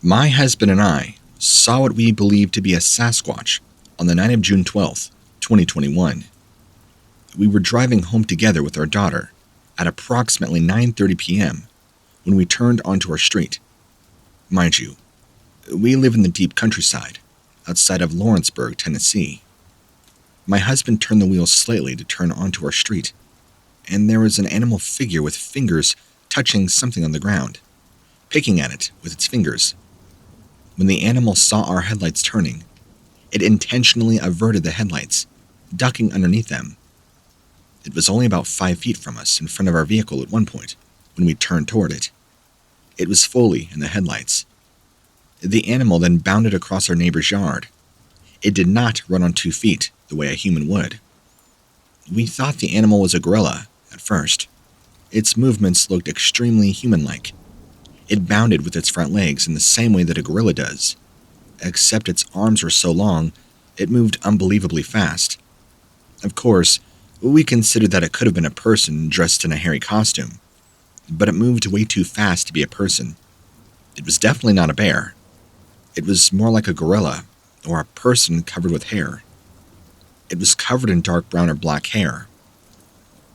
My husband and I saw what we believed to be a Sasquatch on the night of June 12th, 2021. We were driving home together with our daughter at approximately 9:30 p.m. when we turned onto our street. Mind you, we live in the deep countryside outside of Lawrenceburg, Tennessee. My husband turned the wheel slightly to turn onto our street, and there was an animal figure with fingers touching something on the ground, picking at it with its fingers. When the animal saw our headlights turning, it intentionally averted the headlights, ducking underneath them. It was only about 5 feet from us in front of our vehicle at one point when we turned toward it. It was fully in the headlights. The animal then bounded across our neighbor's yard. It did not run on 2 feet the way a human would. We thought the animal was a gorilla at first. Its movements looked extremely human-like. It bounded with its front legs in the same way that a gorilla does, except its arms were so long, it moved unbelievably fast. Of course, we considered that it could have been a person dressed in a hairy costume, but it moved way too fast to be a person. It was definitely not a bear. It was more like a gorilla, or a person covered with hair. It was covered in dark brown or black hair.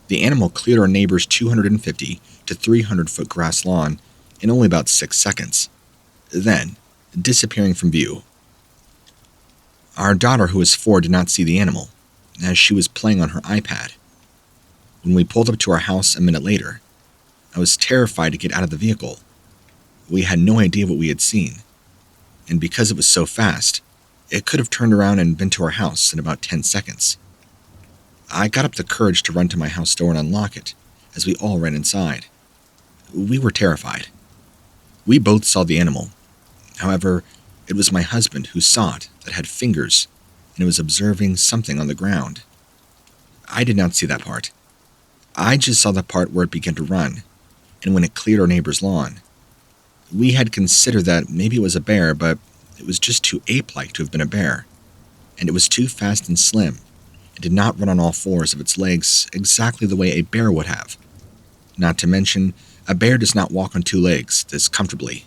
The animal cleared our neighbor's 250 to 300-foot grass lawn in only about 6 seconds, then disappearing from view. Our daughter, who was 4, did not see the animal, as she was playing on her iPad. When we pulled up to our house a minute later, I was terrified to get out of the vehicle. We had no idea what we had seen, and because it was so fast, it could have turned around and been to our house in about 10 seconds. I got up the courage to run to my house door and unlock it, as we all ran inside. We were terrified. We both saw the animal. However, it was my husband who saw it that had fingers, and it was observing something on the ground. I did not see that part. I just saw the part where it began to run, and when it cleared our neighbor's lawn. We had considered that maybe it was a bear, but it was just too ape-like to have been a bear, and it was too fast and slim. It did not run on all fours of its legs exactly the way a bear would have. Not to mention, a bear does not walk on 2 legs this comfortably.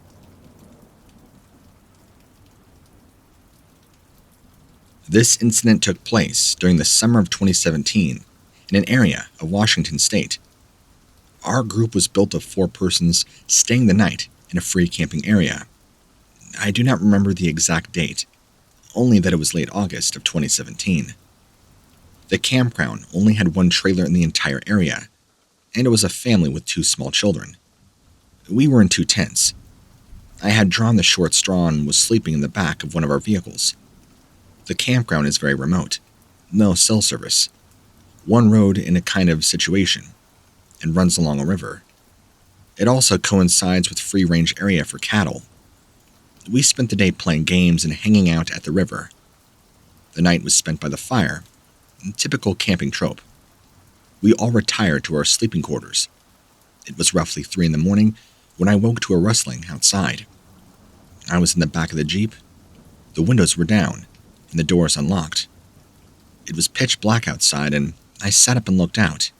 This incident took place during the summer of 2017 in an area of Washington state. Our group was built of 4 persons staying the night in a free camping area. I do not remember the exact date, only that it was late August of 2017. The campground only had 1 trailer in the entire area, and it was a family with 2 small children. We were in 2 tents. I had drawn the short straw and was sleeping in the back of one of our vehicles. The campground is very remote, no cell service, 1 road in a kind of situation, and runs along a river. It also coincides with free-range area for cattle. We spent the day playing games and hanging out at the river. The night was spent by the fire, typical camping trope. We all retired to our sleeping quarters. It was roughly 3 in the morning when I woke to a rustling outside. I was in the back of the Jeep. The windows were down, and the doors unlocked. It was pitch black outside, and I sat up and looked out.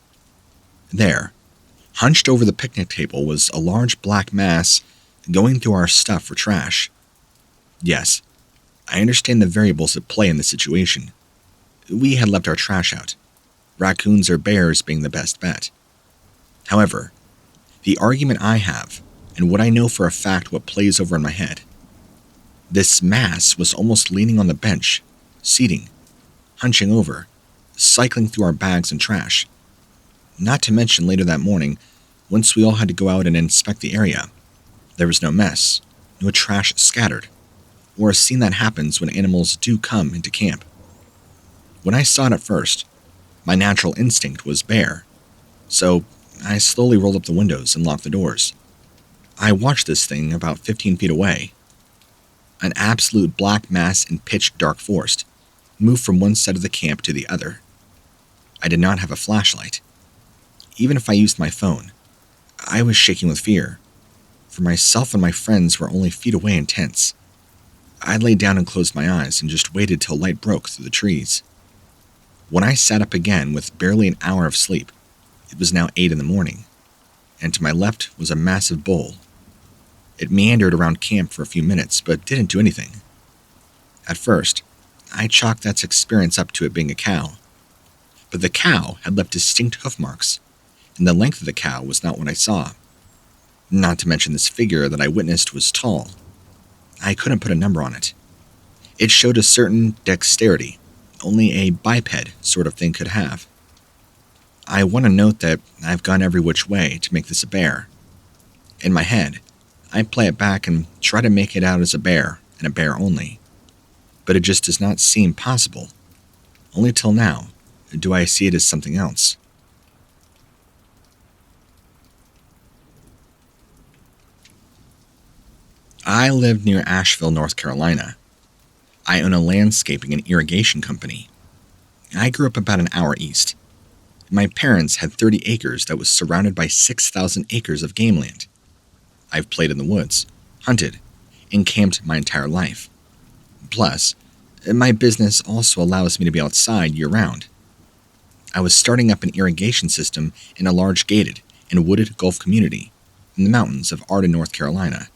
There, hunched over the picnic table, was a large black mass going through our stuff for trash. Yes, I understand the variables at play in this situation. We had left our trash out, raccoons or bears being the best bet. However, the argument I have, and what I know for a fact what plays over in my head, this mass was almost leaning on the bench, seating, hunching over, cycling through our bags and trash. Not to mention later that morning, once we all had to go out and inspect the area, there was no mess, no trash scattered, or a scene that happens when animals do come into camp. When I saw it at first, my natural instinct was bear, so I slowly rolled up the windows and locked the doors. I watched this thing about 15 feet away. An absolute black mass in pitch dark forest moved from one side of the camp to the other. I did not have a flashlight. Even if I used my phone, I was shaking with fear, for myself and my friends were only feet away in tents. I lay down and closed my eyes and just waited till light broke through the trees. When I sat up again with barely an hour of sleep, it was now 8 in the morning, and to my left was a massive bull. It meandered around camp for a few minutes, but didn't do anything. At first, I chalked that experience up to it being a cow. But the cow had left distinct hoof marks, and the length of the cow was not what I saw. Not to mention this figure that I witnessed was tall. I couldn't put a number on it. It showed a certain dexterity, only a biped sort of thing could have. I want to note that I've gone every which way to make this a bear. In my head, I play it back and try to make it out as a bear, and a bear only. But it just does not seem possible. Only till now do I see it as something else. I live near Asheville, North Carolina. I own a landscaping and irrigation company. I grew up about an hour east. My parents had 30 acres that was surrounded by 6,000 acres of game land. I've played in the woods, hunted, and camped my entire life. Plus, my business also allows me to be outside year-round. I was starting up an irrigation system in a large gated and wooded Gulf community in the mountains of Arden, North Carolina,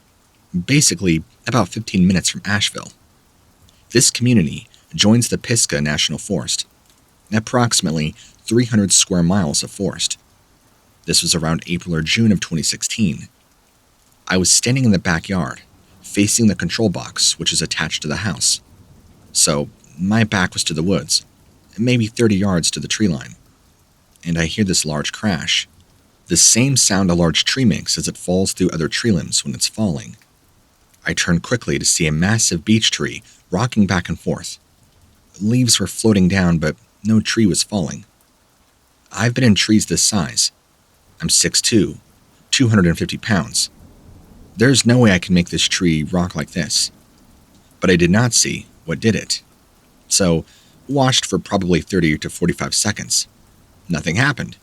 basically about 15 minutes from Asheville. This community joins the Pisgah National Forest, approximately 300 square miles of forest. This was around April or June of 2016. I was standing in the backyard, facing the control box, which is attached to the house. So, my back was to the woods, maybe 30 yards to the tree line. And I hear this large crash. The same sound a large tree makes as it falls through other tree limbs when it's falling. I turn quickly to see a massive beech tree rocking back and forth. Leaves were floating down, but no tree was falling. I've been in trees this size. I'm 6'2", 250 pounds. There's no way I can make this tree rock like this. But I did not see what did it. So, watched for probably 30 to 45 seconds. Nothing happened.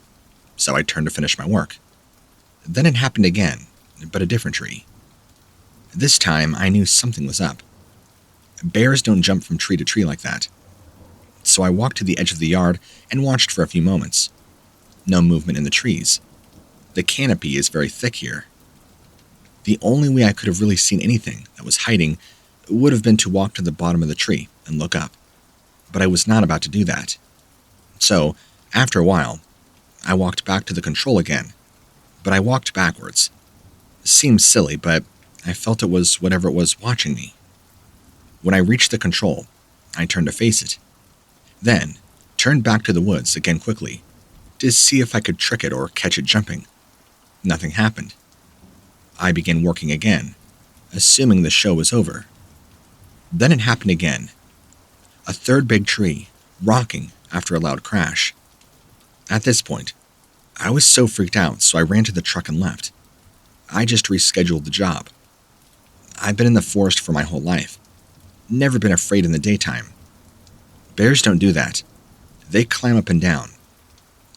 So I turned to finish my work. Then it happened again, but a different tree. This time I knew something was up. Bears don't jump from tree to tree like that. So I walked to the edge of the yard and watched for a few moments. No movement in the trees. The canopy is very thick here. The only way I could have really seen anything that was hiding would have been to walk to the bottom of the tree and look up. But I was not about to do that. So, after a while, I walked back to the control again. But I walked backwards. It seemed silly, but I felt it was whatever it was watching me. When I reached the control, I turned to face it. Then, turned back to the woods again quickly, to see if I could trick it or catch it jumping. Nothing happened. I began working again, assuming the show was over. Then it happened again. A third big tree, rocking after a loud crash. At this point, I was so freaked out, so I ran to the truck and left. I just rescheduled the job. I've been in the forest for my whole life. Never been afraid in the daytime. Bears don't do that. They climb up and down.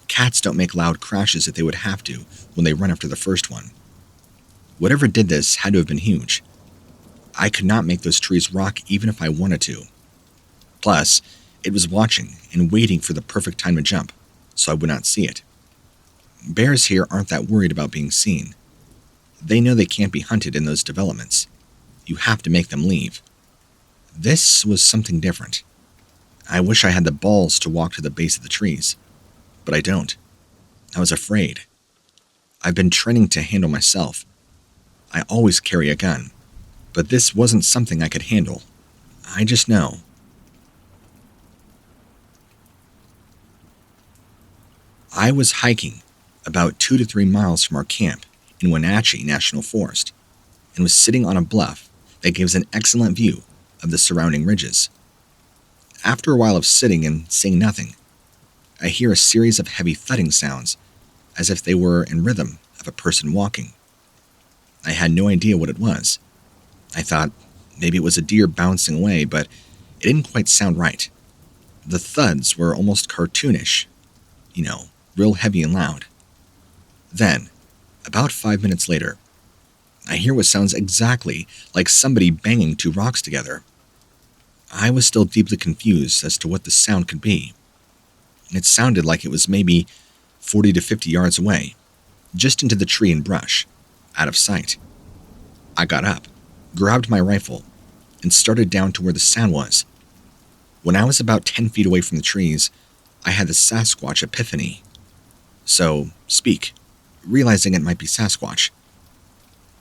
Cats don't make loud crashes if they would have to when they run after the first one. Whatever did this had to have been huge. I could not make those trees rock even if I wanted to. Plus, it was watching and waiting for the perfect time to jump, so I would not see it. Bears here aren't that worried about being seen. They know they can't be hunted in those developments. You have to make them leave. This was something different. I wish I had the balls to walk to the base of the trees, but I don't. I was afraid. I've been training to handle myself. I always carry a gun, but this wasn't something I could handle. I just know. I was hiking about 2 to 3 miles from our camp in Wenatchee National Forest and was sitting on a bluff that gives an excellent view of the surrounding ridges. After a while of sitting and seeing nothing, I hear a series of heavy thudding sounds as if they were in rhythm of a person walking. I had no idea what it was. I thought maybe it was a deer bouncing away, but it didn't quite sound right. The thuds were almost cartoonish. Real heavy and loud. Then, about 5 minutes later, I hear what sounds exactly like somebody banging 2 rocks together. I was still deeply confused as to what the sound could be. It sounded like it was maybe 40 to 50 yards away, just into the tree and brush, out of sight. I got up, grabbed my rifle, and started down to where the sound was. When I was about 10 feet away from the trees, I had the Sasquatch epiphany. So, speak, realizing it might be Sasquatch.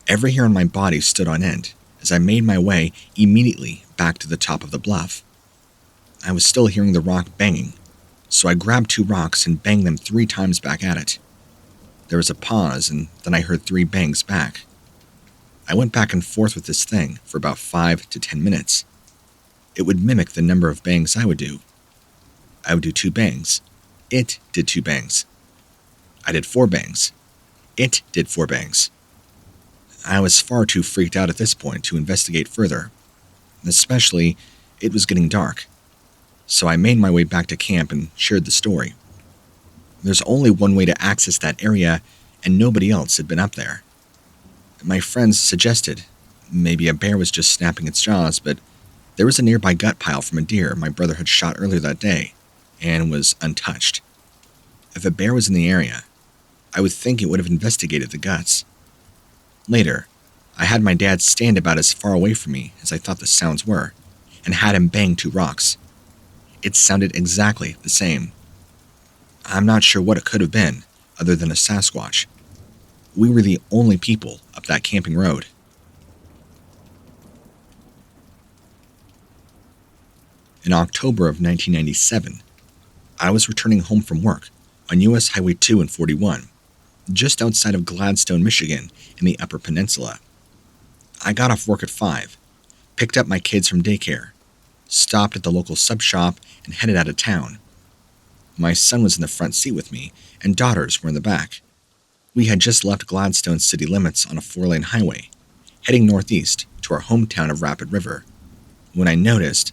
Every hair on my body stood on end as I made my way immediately back to the top of the bluff. I was still hearing the rock banging, so I grabbed 2 rocks and banged them 3 times back at it. There was a pause, and then I heard 3 bangs back. I went back and forth with this thing for about 5 to 10 minutes. It would mimic the number of bangs I would do. I would do 2 bangs. It did 2 bangs. I did 4 bangs. It did 4 bangs. I was far too freaked out at this point to investigate further. Especially, it was getting dark. So I made my way back to camp and shared the story. There's only one way to access that area, and nobody else had been up there. My friends suggested maybe a bear was just snapping its jaws, but there was a nearby gut pile from a deer my brother had shot earlier that day, and was untouched. If a bear was in the area, I would think it would have investigated the guts. Later, I had my dad stand about as far away from me as I thought the sounds were, and had him bang 2 rocks. It sounded exactly the same. I'm not sure what it could have been, other than a Sasquatch. We were the only people up that camping road. In October of 1997, I was returning home from work on US Highway 2 and 41, just outside of Gladstone, Michigan, in the Upper Peninsula. I got off work at 5, picked up my kids from daycare, stopped at the local sub shop, and headed out of town. My son was in the front seat with me, and daughters were in the back. We had just left Gladstone city limits on a 4-lane highway, heading northeast to our hometown of Rapid River, when I noticed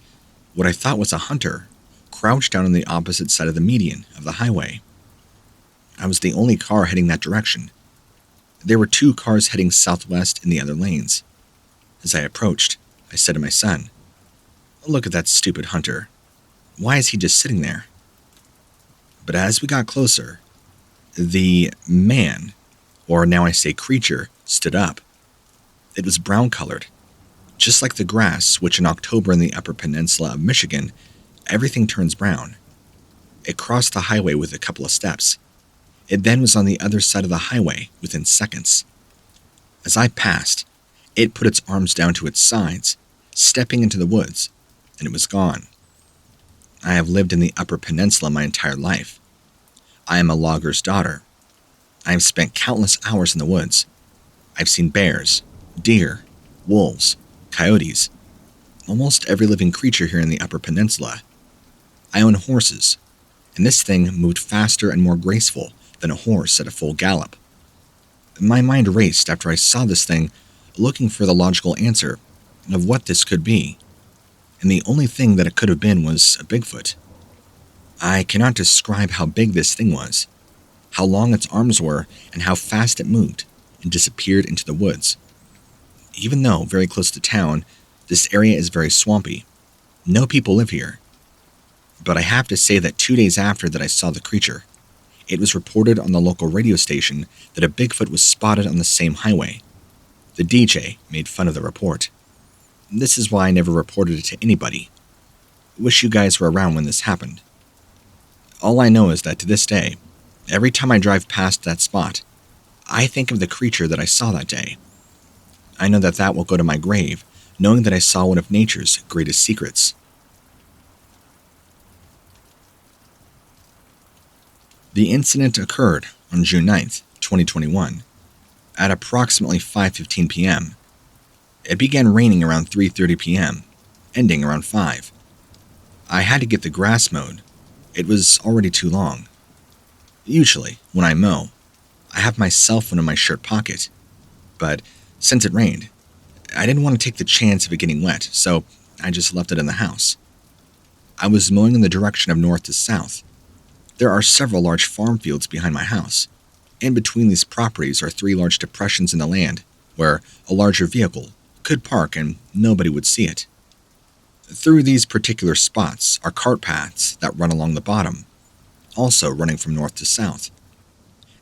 what I thought was a hunter crouched down on the opposite side of the median of the highway. I was the only car heading that direction. There were 2 cars heading southwest in the other lanes. As I approached, I said to my son, "Look at that stupid hunter. Why is he just sitting there?" But as we got closer, the man, or now I say creature, stood up. It was brown-colored, just like the grass, which in October in the Upper Peninsula of Michigan, everything turns brown. It crossed the highway with a couple of steps. It then was on the other side of the highway within seconds. As I passed, it put its arms down to its sides, stepping into the woods, and it was gone. I have lived in the Upper Peninsula my entire life. I am a logger's daughter. I have spent countless hours in the woods. I've seen bears, deer, wolves, coyotes, almost every living creature here in the Upper Peninsula. I own horses, and this thing moved faster and more graceful than a horse at a full gallop. My mind raced after I saw this thing, looking for the logical answer of what this could be, and the only thing that it could have been was a Bigfoot. I cannot describe how big this thing was, how long its arms were, and how fast it moved and disappeared into the woods. Even though very close to town, this area is very swampy. No people live here. But I have to say that 2 days after that I saw the creature, it was reported on the local radio station that a Bigfoot was spotted on the same highway. The DJ made fun of the report. This is why I never reported it to anybody. Wish you guys were around when this happened. All I know is that to this day, every time I drive past that spot, I think of the creature that I saw that day. I know that that will go to my grave, knowing that I saw one of nature's greatest secrets. The incident occurred on June 9th, 2021, at approximately 5:15 p.m. It began raining around 3:30 p.m., ending around 5. I had to get the grass mowed. It was already too long. Usually, when I mow, I have my cell phone in my shirt pocket, but since it rained, I didn't want to take the chance of it getting wet, so I just left it in the house. I was mowing in the direction of north to south. There are several large farm fields behind my house. In between these properties are 3 large depressions in the land, where a larger vehicle could park and nobody would see it. Through these particular spots are cart paths that run along the bottom, also running from north to south.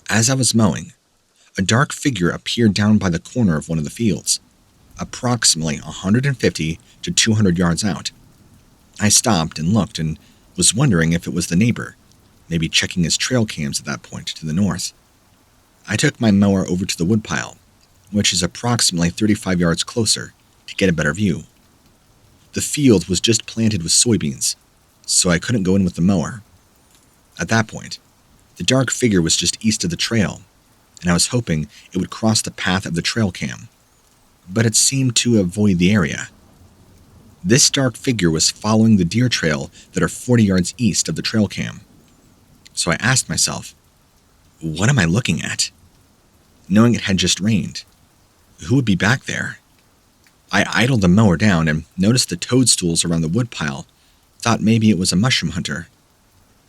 As I was mowing, a dark figure appeared down by the corner of one of the fields. approximately 150 to 200 yards out. I stopped and looked and was wondering if it was the neighbor, maybe checking his trail cams at that point to the north. I took my mower over to the woodpile, which is approximately 35 yards closer, to get a better view. The field was just planted with soybeans, so I couldn't go in with the mower. At that point, the dark figure was just east of the trail, and I was hoping it would cross the path of the trail cam, but it seemed to avoid the area. This dark figure was following the deer trail that are 40 yards east of the trail cam. So I asked myself, what am I looking at? Knowing it had just rained, who would be back there? I idled the mower down and noticed the toadstools around the woodpile, thought maybe it was a mushroom hunter.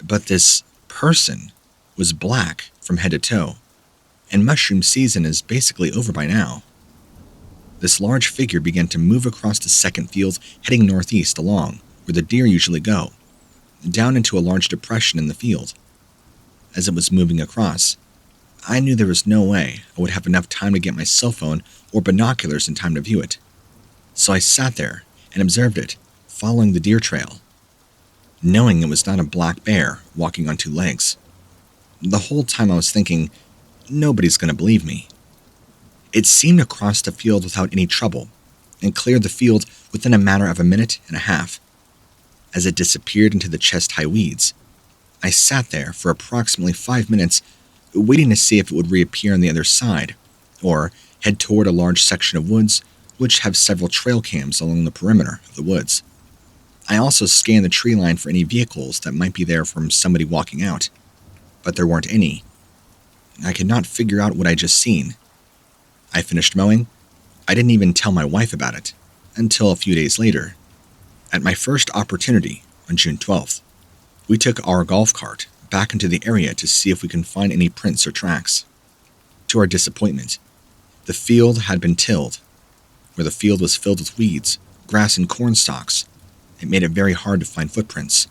But this person was black from head to toe, and mushroom season is basically over by now. This large figure began to move across the second field, heading northeast along where the deer usually go, down into a large depression in the field. As it was moving across, I knew there was no way I would have enough time to get my cell phone or binoculars in time to view it. So I sat there and observed it, following the deer trail, knowing it was not a black bear walking on two legs. The whole time I was thinking, nobody's going to believe me. It seemed to cross the field without any trouble and cleared the field within a matter of a minute and a half. As it disappeared into the chest-high weeds, I sat there for approximately 5 minutes, waiting to see if it would reappear on the other side, or head toward a large section of woods which have several trail cams along the perimeter of the woods. I also scanned the tree line for any vehicles that might be there from somebody walking out, but there weren't any. I could not figure out what I just seen. I finished mowing. I didn't even tell my wife about it until a few days later. At my first opportunity on June 12th, we took our golf cart back into the area to see if we can find any prints or tracks. To our disappointment, the field had been tilled. Where the field was filled with weeds, grass, and corn stalks, it made it very hard to find footprints.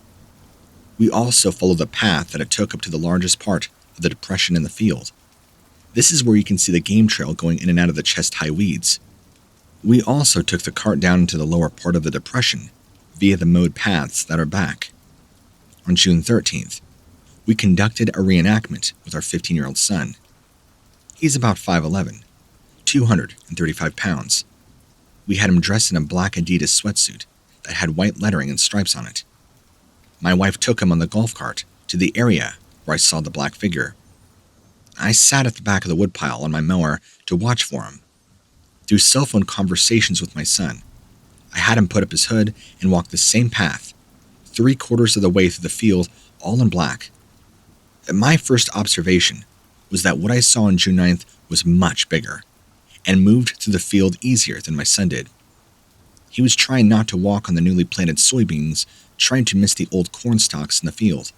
We also followed the path that it took up to the largest part of the depression in the field. This is where you can see the game trail going in and out of the chest-high weeds. We also took the cart down into the lower part of the depression via the mowed paths that are back. On June 13th, we conducted a reenactment with our 15-year-old son. He's about 5'11", 235 pounds. We had him dressed in a black Adidas sweatsuit that had white lettering and stripes on it. My wife took him on the golf cart to the area where I saw the black figure. I sat at the back of the woodpile on my mower to watch for him. Through cell phone conversations with my son, I had him put up his hood and walk the same path, 3/4 of the way through the field, all in black. My first observation was that what I saw on June 9th was much bigger, and moved through the field easier than my son did. He was trying not to walk on the newly planted soybeans, trying to miss the old corn stalks in the field.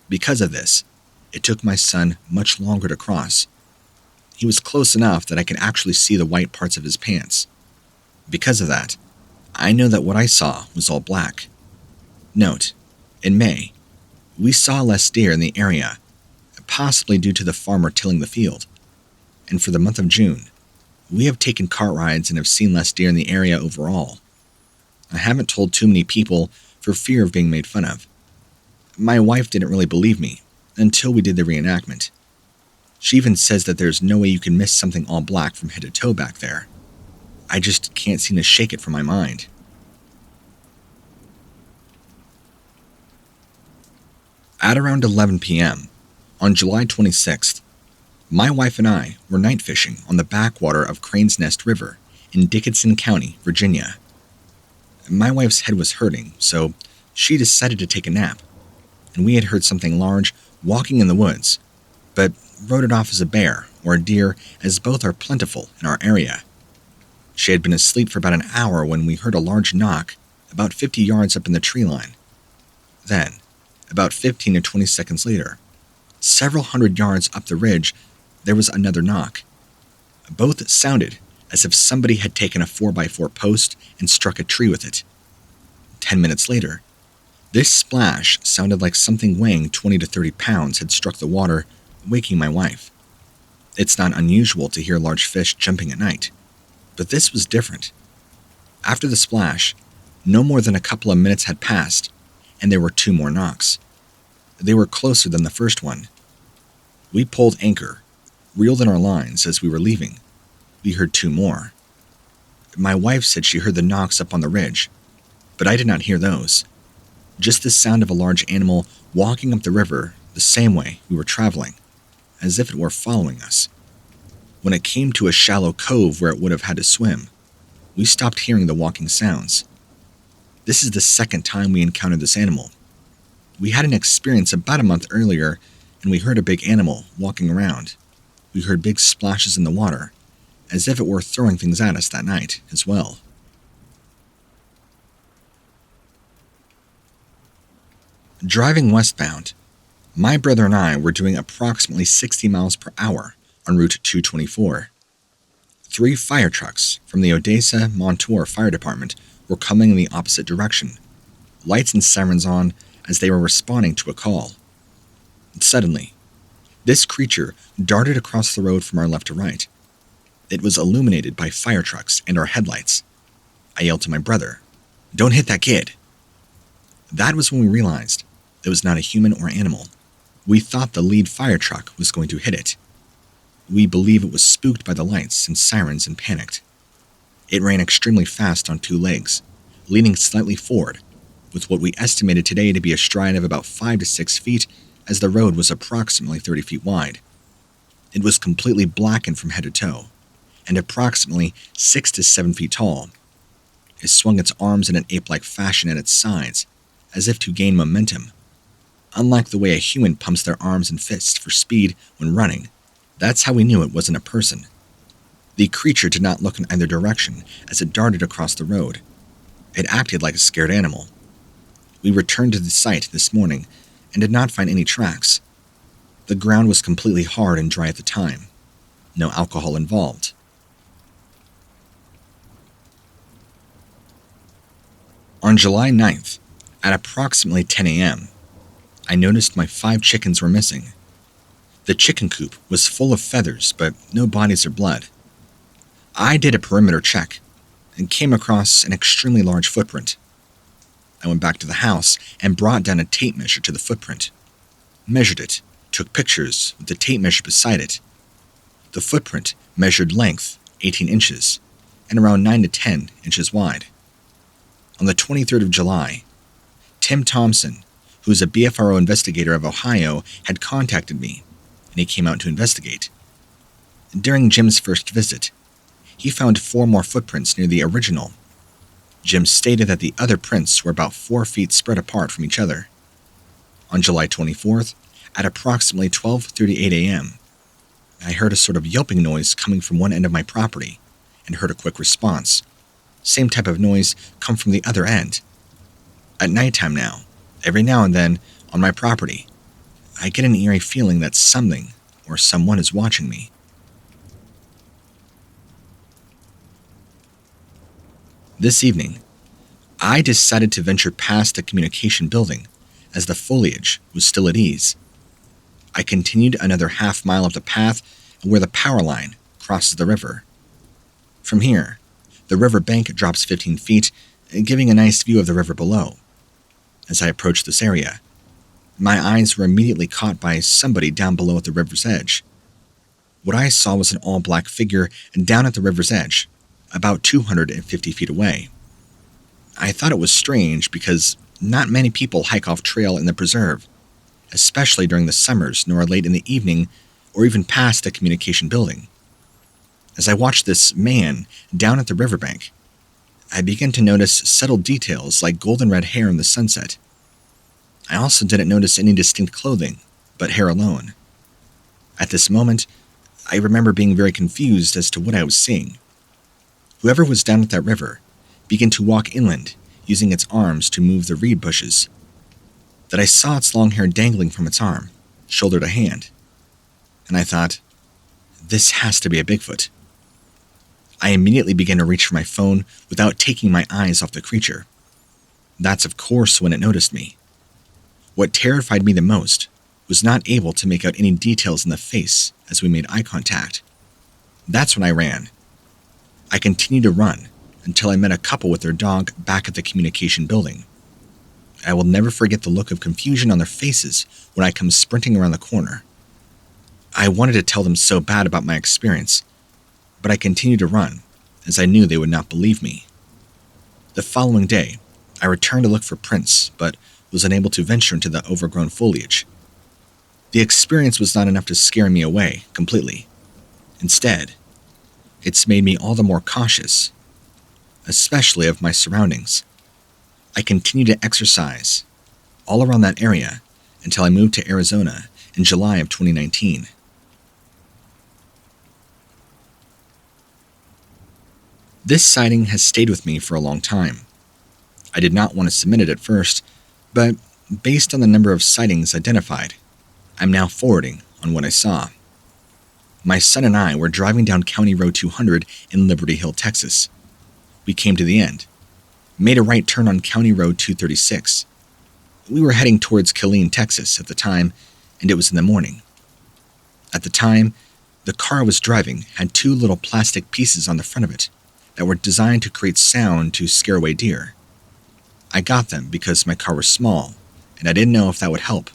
Because of this, it took my son much longer to cross. He was close enough that I could actually see the white parts of his pants. Because of that, I know that what I saw was all black. Note, in May, we saw less deer in the area, possibly due to the farmer tilling the field. And for the month of June, we have taken cart rides and have seen less deer in the area overall. I haven't told too many people for fear of being made fun of. My wife didn't really believe me until we did the reenactment. She even says that there's no way you can miss something all black from head to toe back there. I just can't seem to shake it from my mind. At around 11 p.m., on July 26th, my wife and I were night fishing on the backwater of Crane's Nest River in Dickinson County, Virginia. My wife's head was hurting, so she decided to take a nap, and we had heard something large walking in the woods, but wrote it off as a bear or a deer, as both are plentiful in our area. She had been asleep for about an hour when we heard a large knock about 50 yards up in the tree line. Then, about 15 to 20 seconds later, several hundred yards up the ridge, there was another knock. Both sounded as if somebody had taken a 4x4 post and struck a tree with it. 10 minutes later, this splash sounded like something weighing 20 to 30 pounds had struck the water, waking my wife. It's not unusual to hear large fish jumping at night, But this was different. After the splash, no more than a couple of minutes had passed, and there were 2 more knocks. They were closer than the first one. We pulled anchor, reeled in our lines as we were leaving. We heard 2 more. My wife said she heard the knocks up on the ridge, but I did not hear those. Just the sound of a large animal walking up the river the same way we were traveling, as if it were following us. When it came to a shallow cove where it would have had to swim, we stopped hearing the walking sounds. This is the second time we encountered this animal. We had an experience about a month earlier, and we heard a big animal walking around. We heard big splashes in the water, as if it were throwing things at us that night as well. Driving westbound, my brother and I were doing approximately 60 miles per hour on Route 224. 3 fire trucks from the Odessa Montour Fire Department were coming in the opposite direction, lights and sirens on as they were responding to a call. Suddenly, this creature darted across the road from our left to right. It was illuminated by fire trucks and our headlights. I yelled to my brother, "Don't hit that kid." That was when we realized it was not a human or animal. We thought the lead fire truck was going to hit it. We believe it was spooked by the lights and sirens and panicked. It ran extremely fast on 2 legs, leaning slightly forward, with what we estimated today to be a stride of about 5 to 6 feet, as the road was approximately 30 feet wide. It was completely blackened from head to toe, and approximately 6 to 7 feet tall. It swung its arms in an ape-like fashion at its sides, as if to gain momentum. Unlike the way a human pumps their arms and fists for speed when running, that's how we knew it wasn't a person. The creature did not look in either direction as it darted across the road. It acted like a scared animal. We returned to the site this morning and did not find any tracks. The ground was completely hard and dry at the time. No alcohol involved. On July 9th, at approximately 10 a.m., I noticed my 5 chickens were missing. The chicken coop was full of feathers, but no bodies or blood. I did a perimeter check and came across an extremely large footprint. I went back to the house and brought down a tape measure to the footprint, measured it, took pictures with the tape measure beside it. The footprint measured length 18 inches and around 9 to 10 inches wide. On the 23rd of July, Tim Thompson, who is a BFRO investigator of Ohio, had contacted me, and he came out to investigate. During Jim's first visit, he found 4 more footprints near the original. Jim stated that the other prints were about 4 feet spread apart from each other. On July 24th, at approximately 12:38 a.m., I heard a sort of yelping noise coming from one end of my property and heard a quick response. Same type of noise come from the other end. At nighttime now, every now and then, on my property, I get an eerie feeling that something or someone is watching me. This evening, I decided to venture past the communication building as the foliage was still at ease. I continued another half-mile up the path where the power line crosses the river. From here, the river bank drops 15 feet, giving a nice view of the river below. As I approached this area, my eyes were immediately caught by somebody down below at the river's edge. What I saw was an all-black figure down at the river's edge, about 250 feet away. I thought it was strange because not many people hike off trail in the preserve, especially during the summers nor late in the evening or even past the communication building. As I watched this man down at the riverbank, I began to notice subtle details like golden red hair in the sunset. I also didn't notice any distinct clothing, but hair alone. At this moment, I remember being very confused as to what I was seeing. Whoever was down at that river began to walk inland, using its arms to move the reed bushes. That I saw its long hair dangling from its arm, shoulder to hand. And I thought, this has to be a Bigfoot. I immediately began to reach for my phone without taking my eyes off the creature. That's of course when it noticed me. What terrified me the most was not able to make out any details in the face as we made eye contact. That's when I ran. I continued to run until I met a couple with their dog back at the communication building. I will never forget the look of confusion on their faces when I come sprinting around the corner. I wanted to tell them so bad about my experience, but I continued to run, as I knew they would not believe me. The following day, I returned to look for prints, but was unable to venture into the overgrown foliage. The experience was not enough to scare me away completely. Instead, it's made me all the more cautious, especially of my surroundings. I continued to exercise all around that area until I moved to Arizona in July of 2019. This sighting has stayed with me for a long time. I did not want to submit it at first, but based on the number of sightings identified, I'm now forwarding on what I saw. My son and I were driving down County Road 200 in Liberty Hill, Texas. We came to the end, made a right turn on County Road 236. We were heading towards Killeen, Texas at the time, and it was in the morning. At the time, the car I was driving had two little plastic pieces on the front of it that were designed to create sound to scare away deer. I got them because my car was small, and I didn't know if that would help.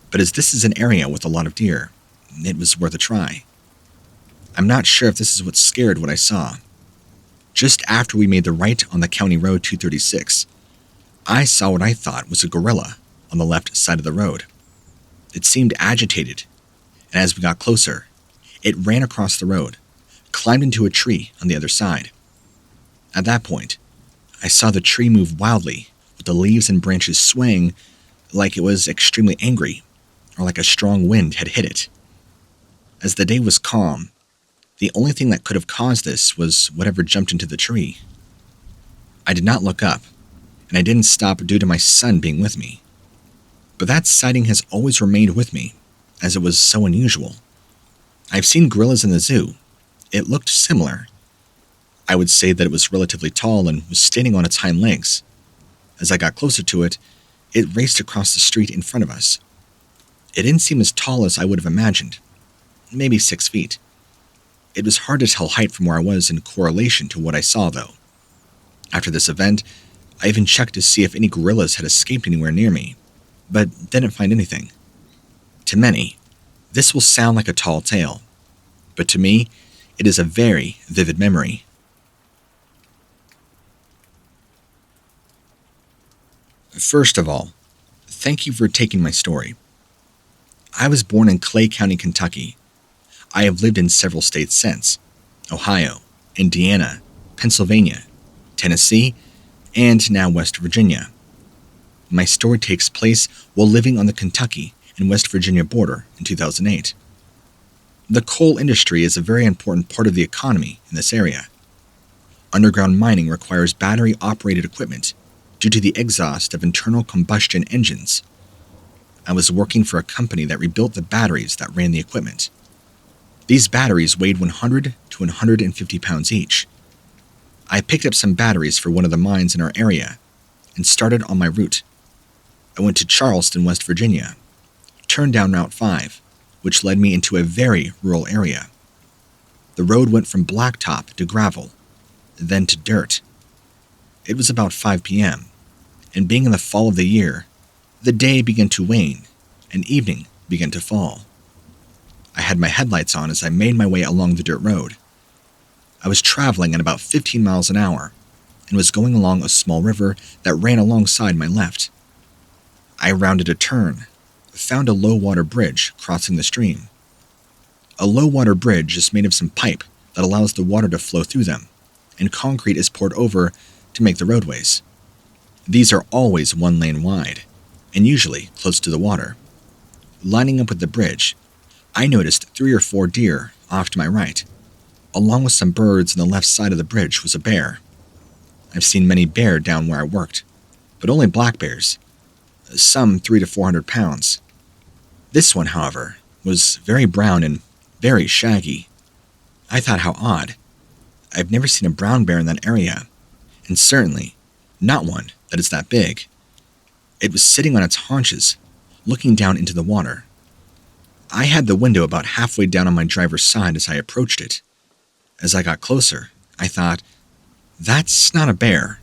But as this is an area with a lot of deer, it was worth a try. I'm not sure if this is what scared what I saw. Just after we made the right on the County Road 236, I saw what I thought was a gorilla on the left side of the road. It seemed agitated, and as we got closer, it ran across the road, climbed into a tree on the other side. At that point, I saw the tree move wildly, with the leaves and branches swaying like it was extremely angry, or like a strong wind had hit it. As the day was calm, the only thing that could have caused this was whatever jumped into the tree. I did not look up, and I didn't stop due to my son being with me. But that sighting has always remained with me, as it was so unusual. I've seen gorillas in the zoo. It looked similar. I would say that it was relatively tall and was standing on its hind legs. As I got closer to it, it raced across the street in front of us. It didn't seem as tall as I would have imagined, maybe 6 feet. It was hard to tell height from where I was in correlation to what I saw, though. After this event, I even checked to see if any gorillas had escaped anywhere near me, but didn't find anything. To many, this will sound like a tall tale, but to me, it is a very vivid memory. First of all, thank you for taking my story. I was born in Clay County, Kentucky. I have lived in several states since: Ohio, Indiana, Pennsylvania, Tennessee, and now West Virginia. My story takes place while living on the Kentucky and West Virginia border in 2008. The coal industry is a very important part of the economy in this area. Underground mining requires battery-operated equipment due to the exhaust of internal combustion engines. I was working for a company that rebuilt the batteries that ran the equipment. These batteries weighed 100 to 150 pounds each. I picked up some batteries for one of the mines in our area and started on my route. I went to Charleston, West Virginia, turned down Route 5, which led me into a very rural area. The road went from blacktop to gravel, then to dirt. It was about 5 p.m., and being in the fall of the year, the day began to wane, and evening began to fall. I had my headlights on as I made my way along the dirt road. I was traveling at about 15 miles an hour, and was going along a small river that ran alongside my left. I rounded a turn, found a low-water bridge crossing the stream. A low-water bridge is made of some pipe that allows the water to flow through them, and concrete is poured over to make the roadways. These are always 1 lane wide, and usually close to the water. Lining up with the bridge, I noticed 3 or 4 deer off to my right. Along with some birds on the left side of the bridge was a bear. I've seen many bear down where I worked, but only black bears, some 300 to 400 pounds. This one, however, was very brown and very shaggy. I thought how odd. I've never seen a brown bear in that area, and certainly not one that is that big. It was sitting on its haunches, looking down into the water. I had the window about halfway down on my driver's side as I approached it. As I got closer, I thought, that's not a bear.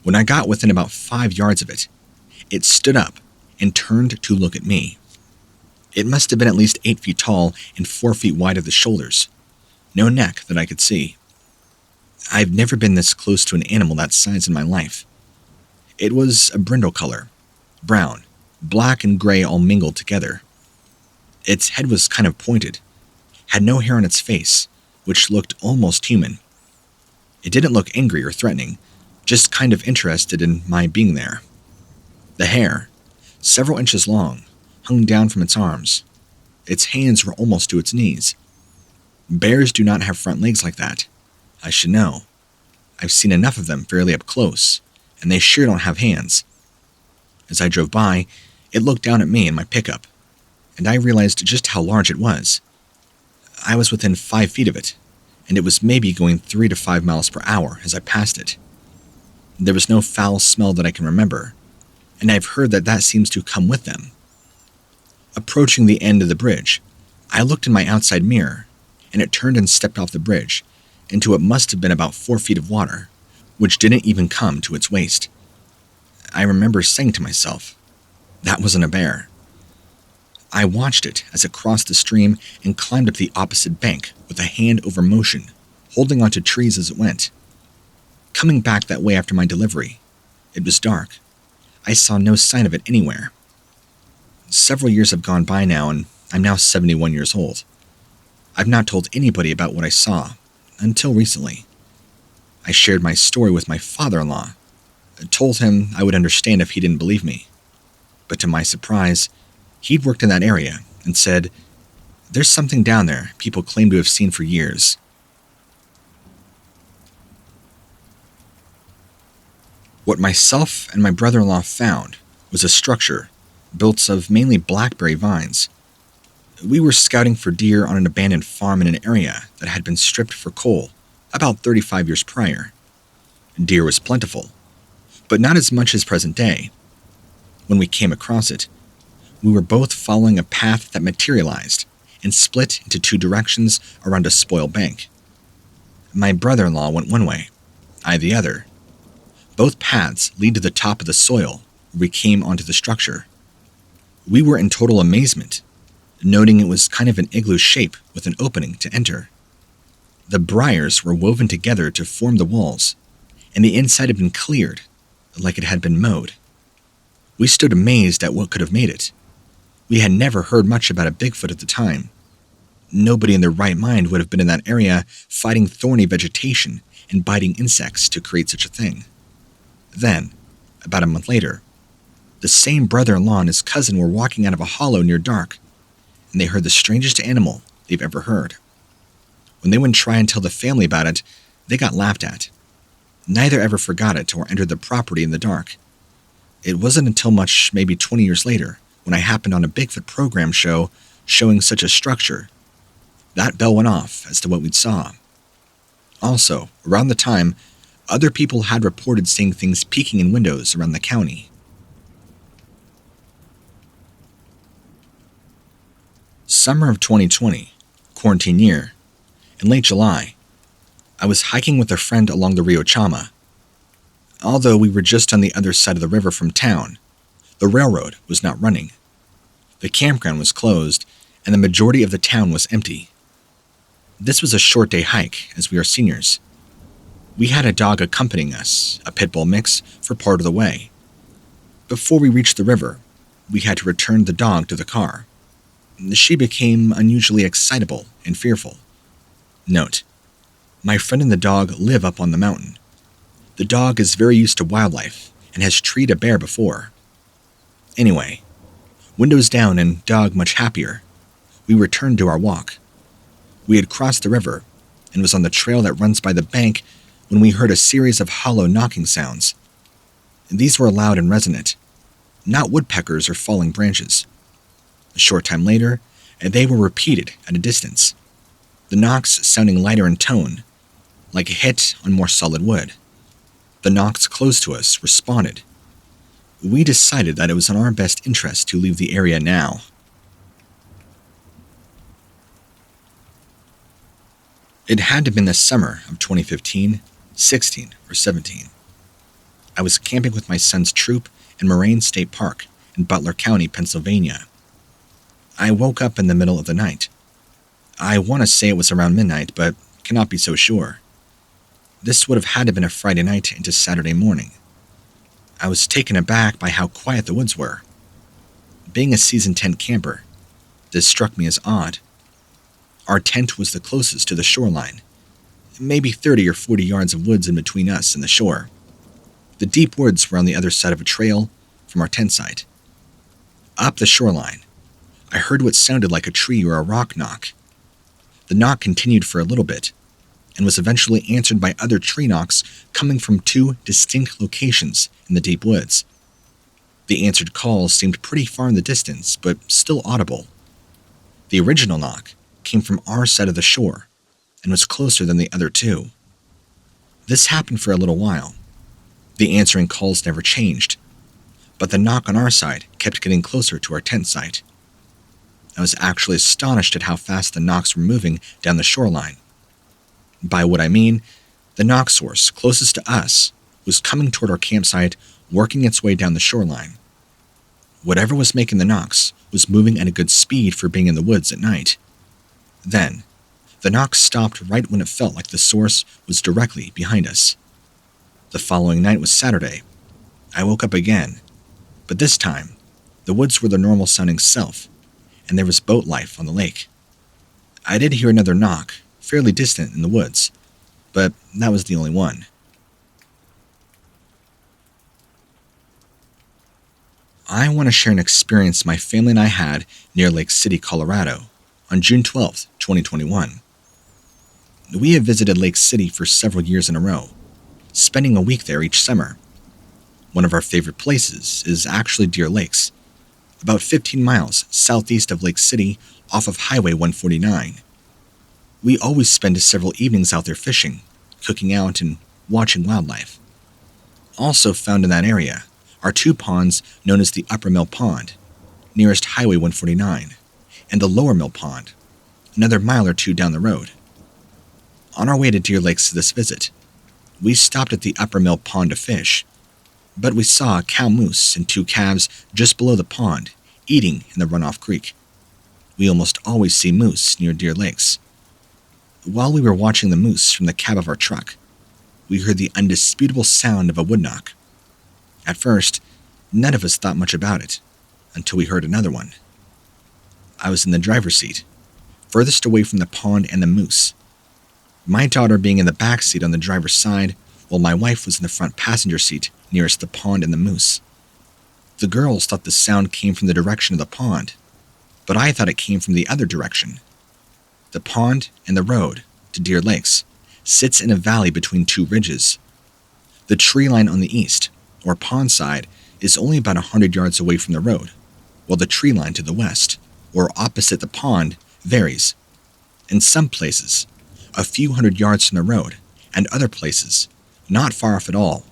When I got within about 5 yards of it, it stood up and turned to look at me. It must have been at least 8 feet tall and 4 feet wide at the shoulders. No neck that I could see. I've never been this close to an animal that size in my life. It was a brindle color, brown, black and gray all mingled together. Its head was kind of pointed, had no hair on its face, which looked almost human. It didn't look angry or threatening, just kind of interested in my being there. The hair, several inches long, hung down from its arms. Its hands were almost to its knees. Bears do not have front legs like that. I should know. I've seen enough of them fairly up close, and they sure don't have hands. As I drove by, it looked down at me in my pickup, and I realized just how large it was. I was within 5 feet of it, and it was maybe going 3 to 5 miles per hour as I passed it. There was no foul smell that I can remember, and I've heard that seems to come with them. Approaching the end of the bridge, I looked in my outside mirror, and it turned and stepped off the bridge into what must have been about 4 feet of water, which didn't even come to its waist. I remember saying to myself, that wasn't a bear. I watched it as it crossed the stream and climbed up the opposite bank with a hand-over motion, holding onto trees as it went. Coming back that way after my delivery, it was dark. I saw no sign of it anywhere. Several years have gone by now, and I'm now 71 years old. I've not told anybody about what I saw, until recently. I shared my story with my father-in-law. I told him I would understand if he didn't believe me. But to my surprise, he'd worked in that area and said, there's something down there people claim to have seen for years. What myself and my brother-in-law found was a structure built of mainly blackberry vines. We were scouting for deer on an abandoned farm in an area that had been stripped for coal about 35 years prior. Deer was plentiful, but not as much as present day. When we came across it, we were both following a path that materialized and split into 2 directions around a spoil bank. My brother-in-law went one way, I the other. Both paths lead to the top of the soil where we came onto the structure. We were in total amazement, noting it was kind of an igloo shape with an opening to enter. The briars were woven together to form the walls, and the inside had been cleared, like it had been mowed. We stood amazed at what could have made it. We had never heard much about a Bigfoot at the time. Nobody in their right mind would have been in that area fighting thorny vegetation and biting insects to create such a thing. Then, about a month later, the same brother-in-law and his cousin were walking out of a hollow near dark, and they heard the strangest animal they've ever heard. When they went to try and tell the family about it, they got laughed at. Neither ever forgot it or entered the property in the dark. It wasn't until maybe 20 years later, when I happened on a Bigfoot program show showing such a structure, that bell went off as to what we'd saw. Also, around the time, other people had reported seeing things peeking in windows around the county. Summer of 2020, quarantine year. In late July, I was hiking with a friend along the Rio Chama. Although we were just on the other side of the river from town, the railroad was not running. The campground was closed, and the majority of the town was empty. This was a short day hike, as we are seniors. We had a dog accompanying us, a pit bull mix, for part of the way. Before we reached the river, we had to return the dog to the car. She became unusually excitable and fearful. Note: my friend and the dog live up on the mountain. The dog is very used to wildlife and has treed a bear before. Anyway, windows down and dog much happier, we returned to our walk. We had crossed the river and was on the trail that runs by the bank when we heard a series of hollow knocking sounds. These were loud and resonant, not woodpeckers or falling branches. A short time later, they were repeated at a distance, the knocks sounding lighter in tone, like a hit on more solid wood. The knocks close to us responded. We decided that it was in our best interest to leave the area now. It had to have been the summer of 2015, 16, or 17. I was camping with my son's troop in Moraine State Park in Butler County, Pennsylvania. I woke up in the middle of the night. I want to say it was around midnight, but cannot be so sure. This would have had to have been a Friday night into Saturday morning. I was taken aback by how quiet the woods were. Being a seasoned tent camper, this struck me as odd. Our tent was the closest to the shoreline, maybe 30 or 40 yards of woods in between us and the shore. The deep woods were on the other side of a trail from our tent site. Up the shoreline, I heard what sounded like a tree or a rock knock. The knock continued for a little bit, and was eventually answered by other tree knocks coming from two distinct locations in the deep woods. The answered calls seemed pretty far in the distance, but still audible. The original knock came from our side of the shore, and was closer than the other two. This happened for a little while. The answering calls never changed, but the knock on our side kept getting closer to our tent site. I was actually astonished at how fast the knocks were moving down the shoreline. By what I mean, the knock source closest to us was coming toward our campsite, working its way down the shoreline. Whatever was making the knocks was moving at a good speed for being in the woods at night. Then, the knock stopped right when it felt like the source was directly behind us. The following night was Saturday. I woke up again, but this time, the woods were their normal sounding self, and there was boat life on the lake. I did hear another knock, fairly distant in the woods, but that was the only one. I want to share an experience my family and I had near Lake City, Colorado, on June 12, 2021. We have visited Lake City for several years in a row, spending a week there each summer. One of our favorite places is actually Deer Lakes, about 15 miles southeast of Lake City off of Highway 149. We always spend several evenings out there fishing, cooking out, and watching wildlife. Also found in that area are two ponds known as the Upper Mill Pond, nearest Highway 149, and the Lower Mill Pond, another mile or two down the road. On our way to Deer Lakes this visit, we stopped at the Upper Mill Pond to fish, but we saw a cow moose and two calves just below the pond, eating in the runoff creek. We almost always see moose near Deer Lakes. While we were watching the moose from the cab of our truck, we heard the undisputable sound of a woodknock. At first, none of us thought much about it, until we heard another one. I was in the driver's seat, furthest away from the pond and the moose. My daughter being in the back seat on the driver's side, while my wife was in the front passenger seat nearest the pond and the moose. The girls thought the sound came from the direction of the pond, but I thought it came from the other direction. The pond and the road to Deer Lakes sits in a valley between two ridges. The tree line on the east, or pond side, is only about 100 yards away from the road, while the tree line to the west, or opposite the pond, varies. In some places, a few hundred yards from the road, and other places, not far off at all.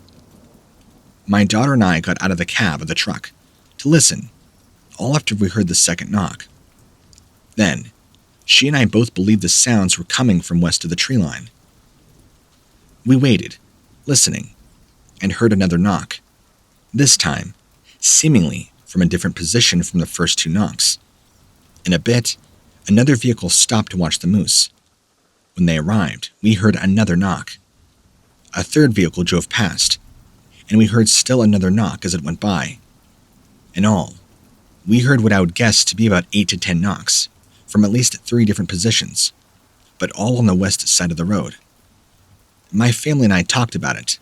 My daughter and I got out of the cab of the truck to listen, all after we heard the second knock. Then, she and I both believed the sounds were coming from west of the tree line. We waited, listening, and heard another knock, this time, seemingly from a different position from the first two knocks. In a bit, another vehicle stopped to watch the moose. When they arrived, we heard another knock. A third vehicle drove past, and we heard still another knock as it went by. In all, we heard what I would guess to be about 8 to 10 knocks, from at least 3 different positions, but all on the west side of the road. My family and I talked about it.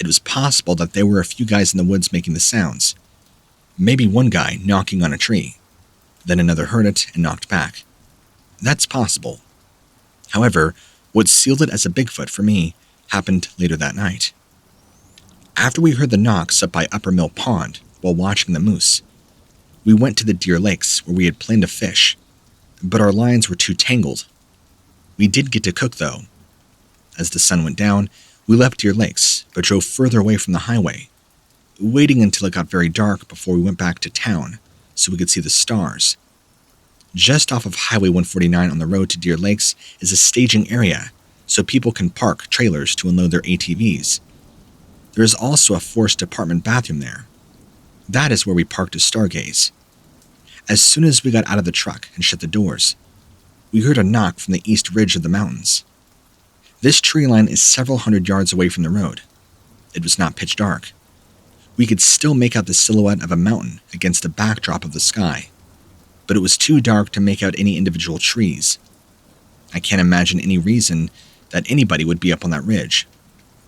It was possible that there were a few guys in the woods making the sounds. Maybe one guy knocking on a tree. Then another heard it and knocked back. That's possible. However, what sealed it as a Bigfoot for me happened later that night. After we heard the knocks up by Upper Mill Pond while watching the moose, we went to the Deer Lakes where we had planned to fish, but our lines were too tangled. We did get to cook though. As the sun went down, we left Deer Lakes, but drove further away from the highway, waiting until it got very dark before we went back to town so we could see the stars. Just off of Highway 149 on the road to Deer Lakes is a staging area so people can park trailers to unload their ATVs. There is also a forced apartment bathroom there. That is where we parked to stargaze. As soon as we got out of the truck and shut the doors, we heard a knock from the east ridge of the mountains. This tree line is several hundred yards away from the road. It was not pitch dark. We could still make out the silhouette of a mountain against the backdrop of the sky, but it was too dark to make out any individual trees. I can't imagine any reason that anybody would be up on that ridge,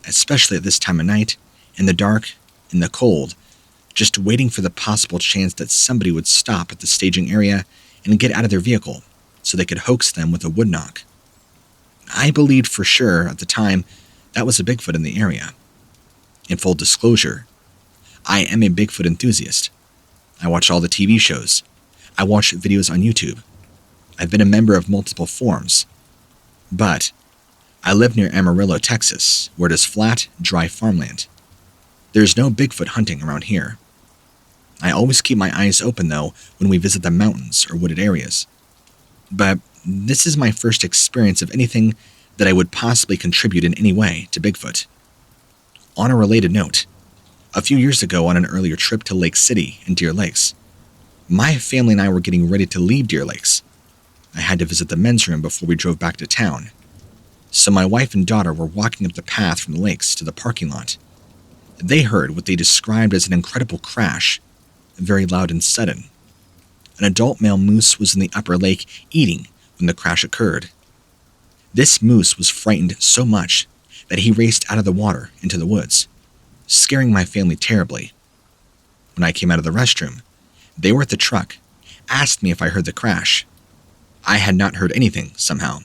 especially at this time of night, in the dark, in the cold, just waiting for the possible chance that somebody would stop at the staging area and get out of their vehicle so they could hoax them with a wood knock. I believed for sure at the time that was a Bigfoot in the area. In full disclosure, I am a Bigfoot enthusiast. I watch all the TV shows. I watch videos on YouTube. I've been a member of multiple forums. But I live near Amarillo, Texas, where it is flat, dry farmland. There's no Bigfoot hunting around here. I always keep my eyes open, though, when we visit the mountains or wooded areas. But this is my first experience of anything that I would possibly contribute in any way to Bigfoot. On a related note, a few years ago on an earlier trip to Lake City and Deer Lakes, my family and I were getting ready to leave Deer Lakes. I had to visit the men's room before we drove back to town. So my wife and daughter were walking up the path from the lakes to the parking lot. They heard what they described as an incredible crash, very loud and sudden. An adult male moose was in the upper lake eating when the crash occurred. This moose was frightened so much that he raced out of the water into the woods, scaring my family terribly. When I came out of the restroom, they were at the truck, asked me if I heard the crash. I had not heard anything, somehow.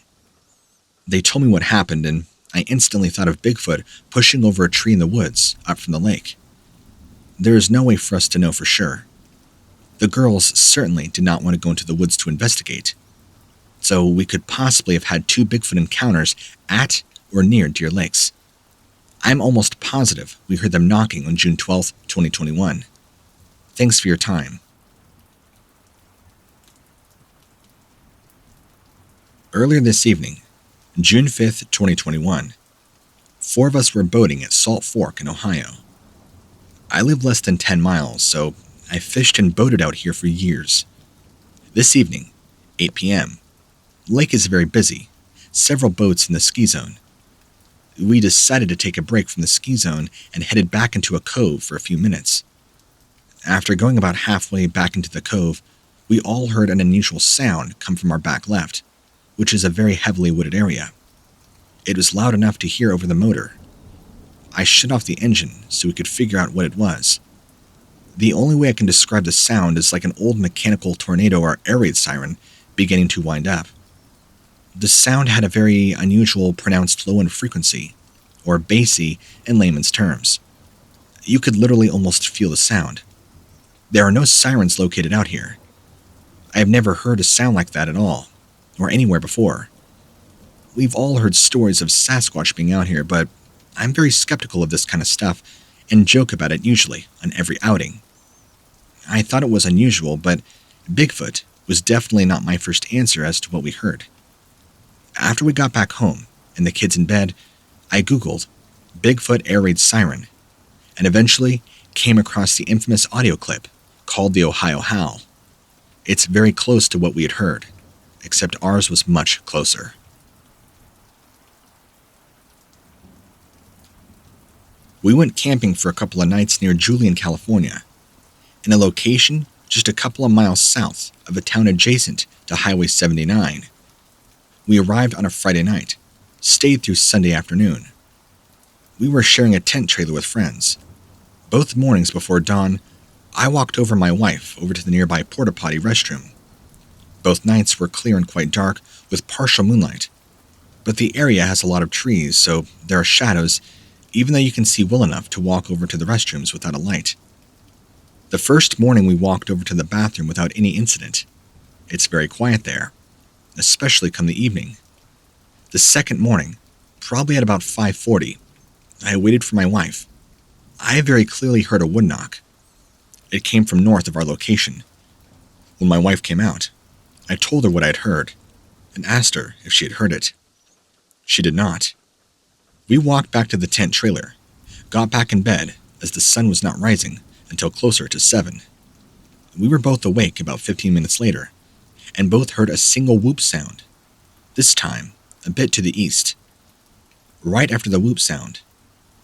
They told me what happened, and I instantly thought of Bigfoot pushing over a tree in the woods up from the lake. There is no way for us to know for sure. The girls certainly did not want to go into the woods to investigate, so we could possibly have had 2 Bigfoot encounters at or near Deer Lakes. I'm almost positive we heard them knocking on June 12, 2021. Thanks for your time. Earlier this evening, June 5th, 2021, 4 of us were boating at Salt Fork in Ohio. I live less than 10 miles, so I fished and boated out here for years. This evening, 8 p.m., the lake is very busy, several boats in the ski zone. We decided to take a break from the ski zone and headed back into a cove for a few minutes. After going about halfway back into the cove, we all heard an unusual sound come from our back left, which is a very heavily wooded area. It was loud enough to hear over the motor. I shut off the engine so we could figure out what it was. The only way I can describe the sound is like an old mechanical tornado or air raid siren beginning to wind up. The sound had a very unusual pronounced low-end frequency, or bassy in layman's terms. You could literally almost feel the sound. There are no sirens located out here. I have never heard a sound like that at all, or anywhere before. We've all heard stories of Sasquatch being out here, but I'm very skeptical of this kind of stuff and joke about it usually on every outing. I thought it was unusual, but Bigfoot was definitely not my first answer as to what we heard. After we got back home and the kids in bed, I Googled Bigfoot air raid siren and eventually came across the infamous audio clip called the Ohio Howl. It's very close to what we had heard, except ours was much closer. We went camping for a couple of nights near Julian, California, in a location just a couple of miles south of a town adjacent to Highway 79. We arrived on a Friday night, stayed through Sunday afternoon. We were sharing a tent trailer with friends. Both mornings before dawn, I walked my wife over to the nearby porta potty restroom. Both nights were clear and quite dark with partial moonlight, but the area has a lot of trees, so there are shadows, even though you can see well enough to walk over to the restrooms without a light. The first morning we walked over to the bathroom without any incident. It's very quiet there, especially come the evening. The second morning, probably at about 5:40, I waited for my wife. I very clearly heard a wood knock. It came from north of our location. When my wife came out, I told her what I'd heard and asked her if she had heard it. She did not. We walked back to the tent trailer, got back in bed as the sun was not rising until closer to 7. We were both awake about 15 minutes later and both heard a single whoop sound, this time a bit to the east. Right after the whoop sound,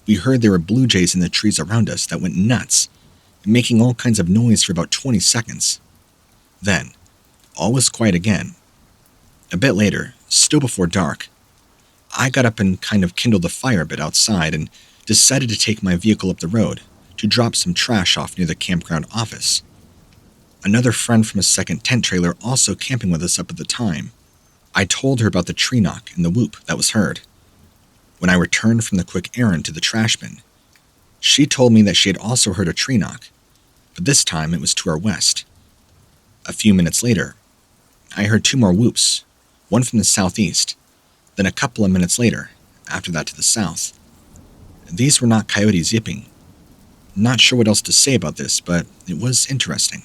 we heard there were blue jays in the trees around us that went nuts, making all kinds of noise for about 20 seconds. Then, all was quiet again. A bit later, still before dark, I got up and kind of kindled the fire a bit outside and decided to take my vehicle up the road to drop some trash off near the campground office. Another friend from a second tent trailer also camping with us up at the time. I told her about the tree knock and the whoop that was heard. When I returned from the quick errand to the trash bin, she told me that she had also heard a tree knock, but this time it was to our west. A few minutes later, I heard 2 more whoops, one from the southeast, then a couple of minutes later, after that to the south. These were not coyotes yipping. Not sure what else to say about this, but it was interesting.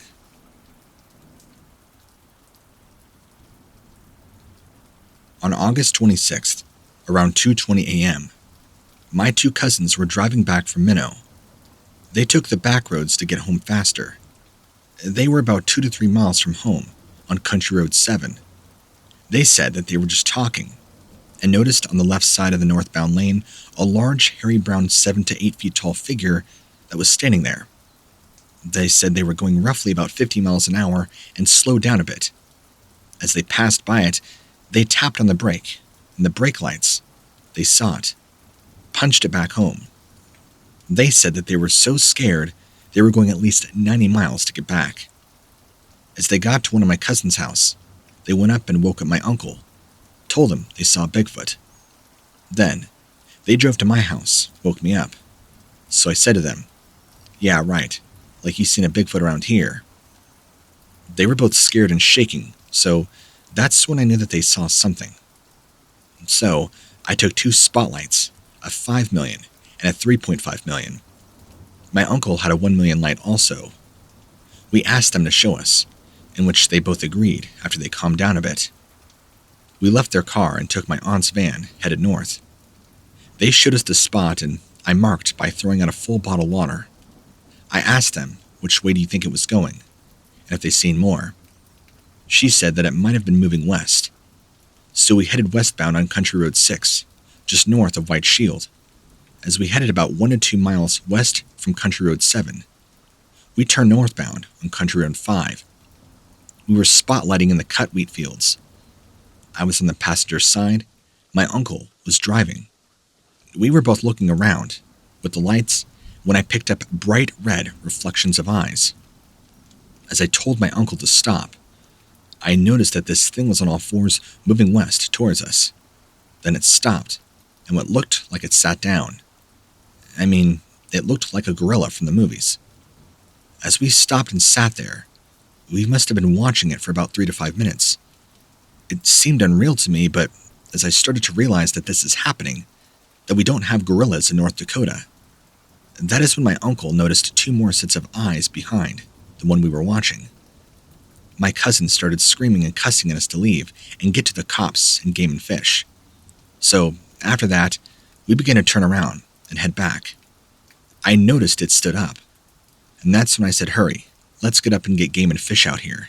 On August 26th, around 2:20 a.m., my 2 cousins were driving back from Minnow. They took the back roads to get home faster. They were about 2 to 3 miles from home, on Country Road 7. They said that they were just talking, and noticed on the left side of the northbound lane a large, hairy brown 7 to 8 feet tall figure that was standing there. They said they were going roughly about 50 miles an hour and slowed down a bit. As they passed by it, they tapped on the brake, and the brake lights, they saw it, punched it back home. They said that they were so scared they were going at least 90 miles to get back. As they got to one of my cousin's house, they went up and woke up my uncle, told him they saw Bigfoot. Then, they drove to my house, woke me up. So I said to them, "Yeah, right, like you seen a Bigfoot around here." They were both scared and shaking, so that's when I knew that they saw something. So, I took 2 spotlights, a 5 million and a 3.5 million. My uncle had a 1 million light also. We asked them to show us, in which they both agreed after they calmed down a bit. We left their car and took my aunt's van, headed north. They showed us the spot and I marked by throwing out a full bottle of water. I asked them, which way do you think it was going, and if they seen more. She said that it might have been moving west. So we headed westbound on Country Road 6, just north of White Shield. As we headed about 1 to 2 miles west from Country Road 7, we turned northbound on Country Road 5. We were spotlighting in the cut wheat fields. I was on the passenger side. My uncle was driving. We were both looking around, with the lights, when I picked up bright red reflections of eyes. As I told my uncle to stop, I noticed that this thing was on all fours moving west towards us. Then it stopped, and what looked like it sat down. I mean, it looked like a gorilla from the movies. As we stopped and sat there, we must have been watching it for about 3 to 5 minutes. It seemed unreal to me, but as I started to realize that this is happening, that we don't have gorillas in North Dakota, that is when my uncle noticed 2 more sets of eyes behind the one we were watching. My cousin started screaming and cussing at us to leave and get to the cops and Game and Fish. So, after that, we began to turn around and head back. I noticed it stood up, and that's when I said, "Hurry, let's get up and get Game and Fish out here."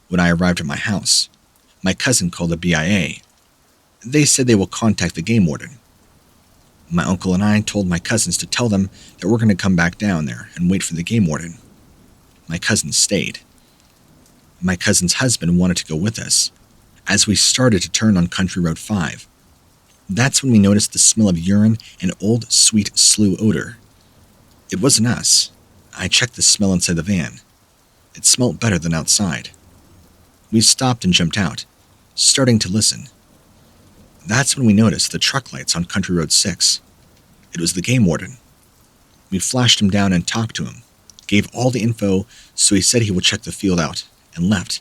When I arrived at my house, my cousin called the BIA. They said they will contact the game warden. My uncle and I told my cousins to tell them that we're going to come back down there and wait for the game warden. My cousin stayed. My cousin's husband wanted to go with us, as we started to turn on Country Road 5. That's when we noticed the smell of urine and old sweet slough odor. It wasn't us. I checked the smell inside the van. It smelled better than outside. We stopped and jumped out, starting to listen. That's when we noticed the truck lights on Country Road 6. It was the game warden. We flashed him down and talked to him, gave all the info, so he said he would check the field out, and left,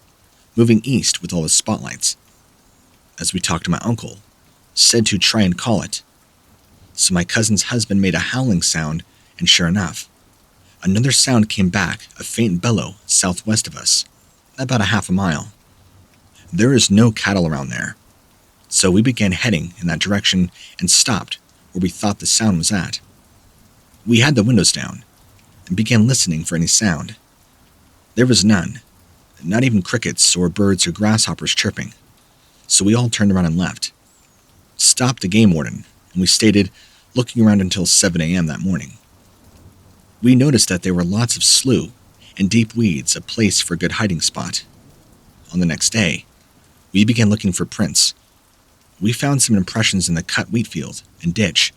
moving east with all his spotlights. As we talked to my uncle, said to try and call it. So my cousin's husband made a howling sound, and sure enough, another sound came back, a faint bellow southwest of us, about a half a mile. There is no cattle around there, so we began heading in that direction and stopped where we thought the sound was at. We had the windows down and began listening for any sound. There was none, not even crickets or birds or grasshoppers chirping, so we all turned around and left. Stopped the game warden, and we stayed looking around until 7 a.m. that morning. We noticed that there were lots of slough and deep weeds, a place for a good hiding spot. On the next day, we began looking for prints. We found some impressions in the cut wheat field and ditch.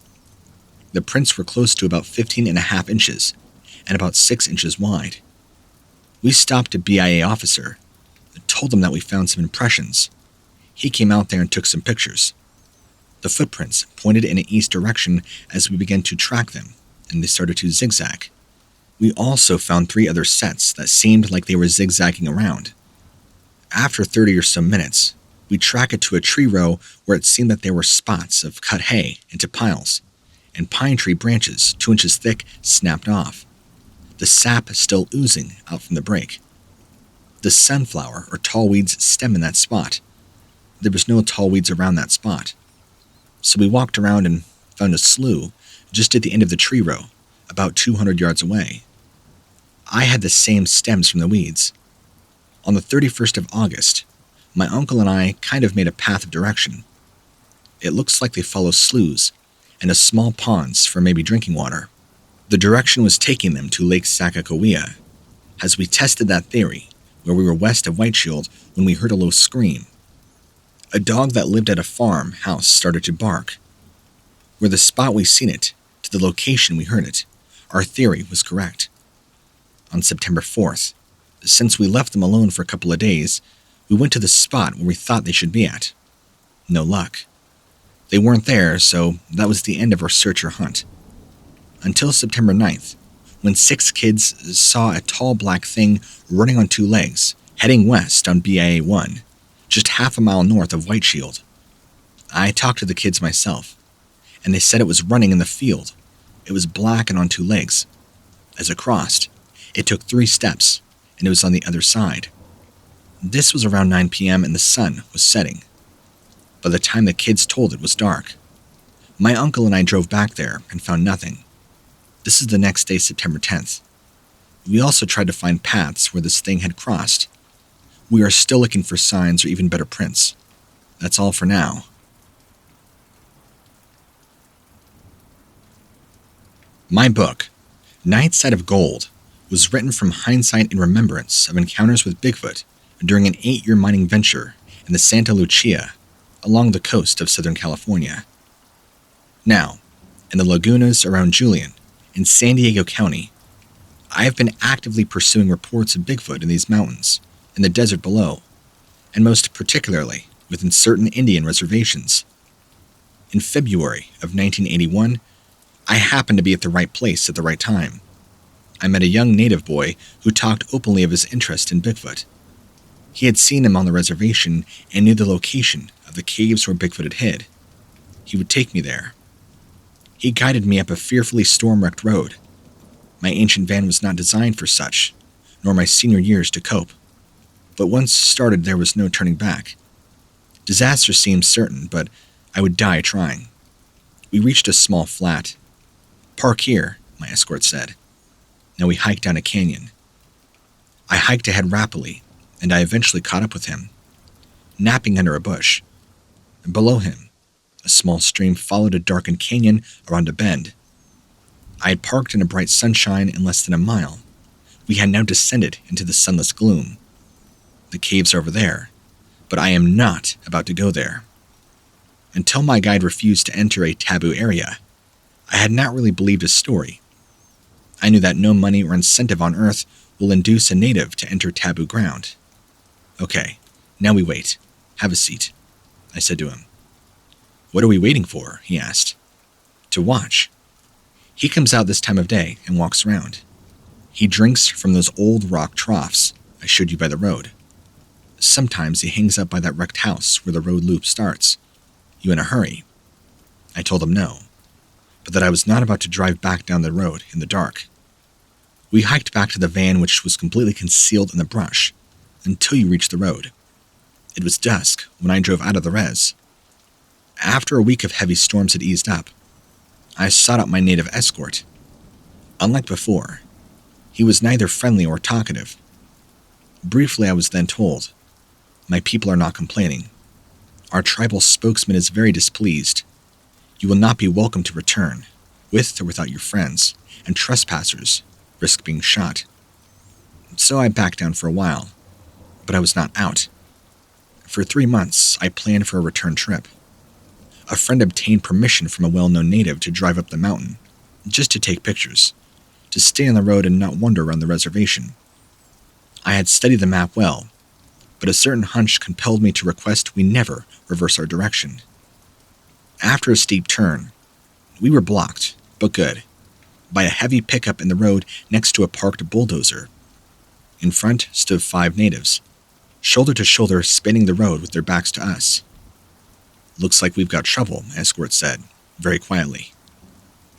The prints were close to about 15.5 inches and about 6 inches wide. We stopped a BIA officer and told him that we found some impressions. He came out there and took some pictures. The footprints pointed in an east direction as we began to track them, and they started to zigzag. We also found 3 other sets that seemed like they were zigzagging around. After 30 or so minutes, we tracked it to a tree row where it seemed that there were spots of cut hay into piles, and pine tree branches 2 inches thick snapped off, the sap still oozing out from the break. The sunflower or tall weeds stem in that spot. There was no tall weeds around that spot. So we walked around and found a slough just at the end of the tree row, about 200 yards away. I had the same stems from the weeds. On the 31st of August, my uncle and I kind of made a path of direction. It looks like they follow sloughs and a small ponds for maybe drinking water. The direction was taking them to Lake Sacagawea, as we tested that theory, where we were west of White Shield when we heard a low scream. A dog that lived at a farm house started to bark. Where the spot we seen it, to the location we heard it, our theory was correct. On September 4th, since we left them alone for a couple of days, we went to the spot where we thought they should be at. No luck. They weren't there, so that was the end of our search or hunt. Until September 9th, when 6 kids saw a tall black thing running on 2 legs, heading west on BIA 1, just half a mile north of White Shield. I talked to the kids myself, and they said it was running in the field. It was black and on 2 legs. As it crossed, it took 3 steps, and it was on the other side. This was around 9 p.m. and the sun was setting. By the time the kids told, it was dark. My uncle and I drove back there and found nothing. This is the next day, September 10th. We also tried to find paths where this thing had crossed. We are still looking for signs or even better prints. That's all for now. My book, Night Side of Gold, was written from hindsight and remembrance of encounters with Bigfoot during an 8-year mining venture in the Santa Lucia along the coast of Southern California. Now, in the lagunas around Julian in San Diego County, I have been actively pursuing reports of Bigfoot in these mountains, in the desert below, and most particularly within certain Indian reservations. In February of 1981, I happened to be at the right place at the right time. I met a young native boy who talked openly of his interest in Bigfoot. He had seen him on the reservation and knew the location of the caves where Bigfoot had hid. He would take me there. He guided me up a fearfully storm-wrecked road. My ancient van was not designed for such, nor my senior years to cope. But once started, there was no turning back. Disaster seemed certain, but I would die trying. We reached a small flat. "Park here," my escort said. Now we hiked down a canyon. I hiked ahead rapidly, and I eventually caught up with him, napping under a bush. Below him, a small stream followed a darkened canyon around a bend. I had parked in a bright sunshine in less than a mile. We had now descended into the sunless gloom. The caves are over there, but I am not about to go there. Until my guide refused to enter a taboo area, I had not really believed his story. I knew that no money or incentive on Earth will induce a native to enter taboo ground. "Okay, now we wait. Have a seat," I said to him. "What are we waiting for?" he asked. "To watch. He comes out this time of day and walks around. He drinks from those old rock troughs I showed you by the road. Sometimes he hangs up by that wrecked house where the road loop starts. You in a hurry?" I told him no, but that I was not about to drive back down the road in the dark. We hiked back to the van, which was completely concealed in the brush, until you reached the road. It was dusk when I drove out of the res. After a week of heavy storms had eased up, I sought out my native escort. Unlike before, he was neither friendly or talkative. Briefly, I was then told, "My people are not complaining. Our tribal spokesman is very displeased. You will not be welcome to return, with or without your friends, and trespassers risk being shot." So I backed down for a while, but I was not out. For 3 months, I planned for a return trip. A friend obtained permission from a well-known native to drive up the mountain, just to take pictures, to stay on the road and not wander around the reservation. I had studied the map well, but a certain hunch compelled me to request we never reverse our direction. After a steep turn, we were blocked, but good, by a heavy pickup in the road next to a parked bulldozer. In front stood 5 natives, shoulder to shoulder spanning the road with their backs to us. "Looks like we've got trouble," Escort said, very quietly.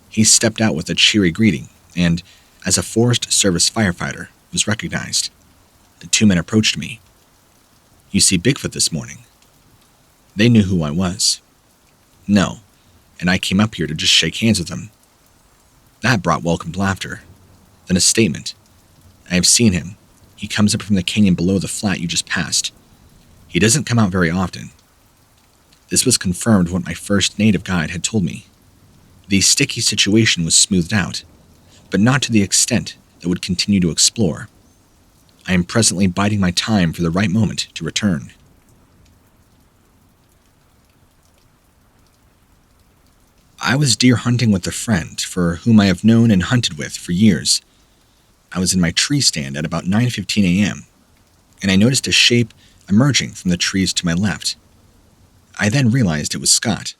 He stepped out with a cheery greeting, and, as a Forest Service firefighter, was recognized. The 2 men approached me. "You see Bigfoot this morning?" They knew who I was. No, and I came up here to just shake hands with them. That brought welcomed laughter. Then a statement. "I have seen him. He comes up from the canyon below the flat you just passed. He doesn't come out very often." This was confirmed what my first native guide had told me. The sticky situation was smoothed out, but not to the extent that would continue to explore. I am presently biding my time for the right moment to return. I was deer hunting with a friend for whom I have known and hunted with for years. I was in my tree stand at about 9:15 a.m., and I noticed a shape emerging from the trees to my left. I then realized it was Scott.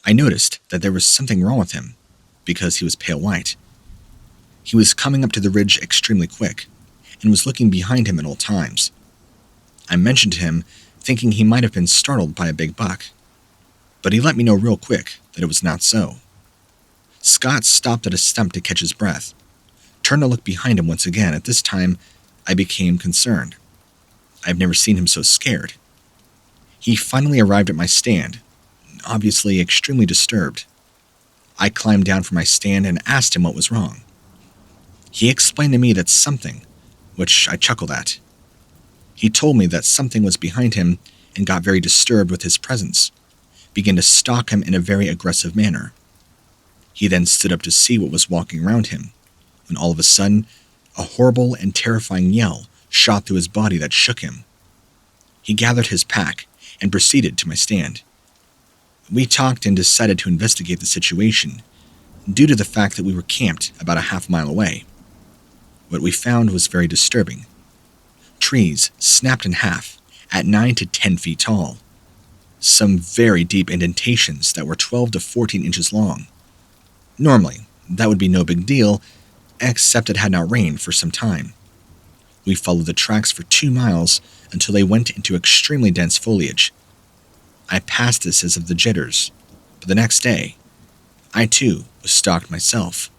I noticed that there was something wrong with him, because he was pale white. He was coming up to the ridge extremely quick, and was looking behind him at all times. I mentioned to him, thinking he might have been startled by a big buck, but he let me know real quick that it was not so. Scott stopped at a stump to catch his breath, turned to look behind him once again. At this time, I became concerned. I've never seen him so scared. He finally arrived at my stand, obviously extremely disturbed. I climbed down from my stand and asked him what was wrong. He explained to me that something, which I chuckled at. He told me that something was behind him and got very disturbed with his presence, began to stalk him in a very aggressive manner. He then stood up to see what was walking around him, when all of a sudden, a horrible and terrifying yell shot through his body that shook him. He gathered his pack and proceeded to my stand. We talked and decided to investigate the situation, due to the fact that we were camped about a half-mile away. What we found was very disturbing. Trees snapped in half at 9 to 10 feet tall. Some very deep indentations that were 12 to 14 inches long. Normally, that would be no big deal, except it had not rained for some time. We followed the tracks for 2 miles until they went into extremely dense foliage. I passed this as of the jitters, but the next day, I too was stalked myself.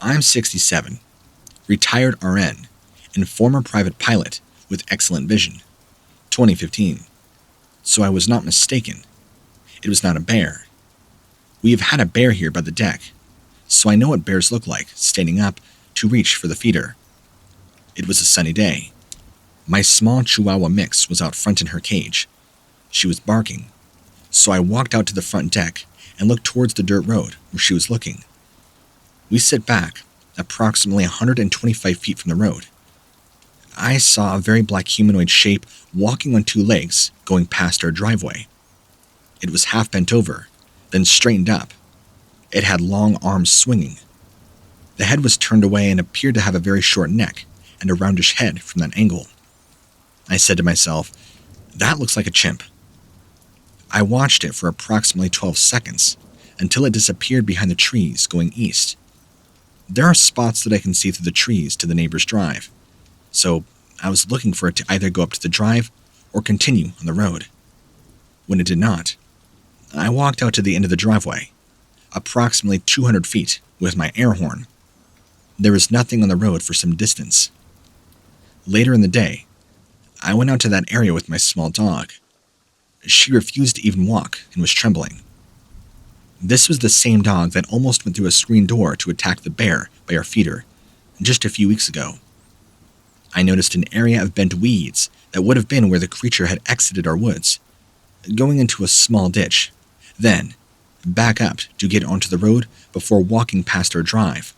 I'm 67, retired RN, and former private pilot with excellent vision. 2015. So I was not mistaken. It was not a bear. We have had a bear here by the deck, so I know what bears look like standing up to reach for the feeder. It was a sunny day. My small Chihuahua mix was out front in her cage. She was barking, so I walked out to the front deck and looked towards the dirt road where she was looking. We sit back, approximately 125 feet from the road. I saw a very black humanoid shape walking on 2 legs going past our driveway. It was half bent over, then straightened up. It had long arms swinging. The head was turned away and appeared to have a very short neck and a roundish head from that angle. I said to myself, that looks like a chimp. I watched it for approximately 12 seconds until it disappeared behind the trees going east. There are spots that I can see through the trees to the neighbor's drive, so I was looking for it to either go up to the drive or continue on the road. When it did not, I walked out to the end of the driveway, approximately 200 feet, with my air horn. There was nothing on the road for some distance, Later in the day, I went out to that area with my small dog. She refused to even walk and was trembling. This was the same dog that almost went through a screen door to attack the bear by our feeder just a few weeks ago. I noticed an area of bent weeds that would have been where the creature had exited our woods, going into a small ditch, then back up to get onto the road before walking past our drive.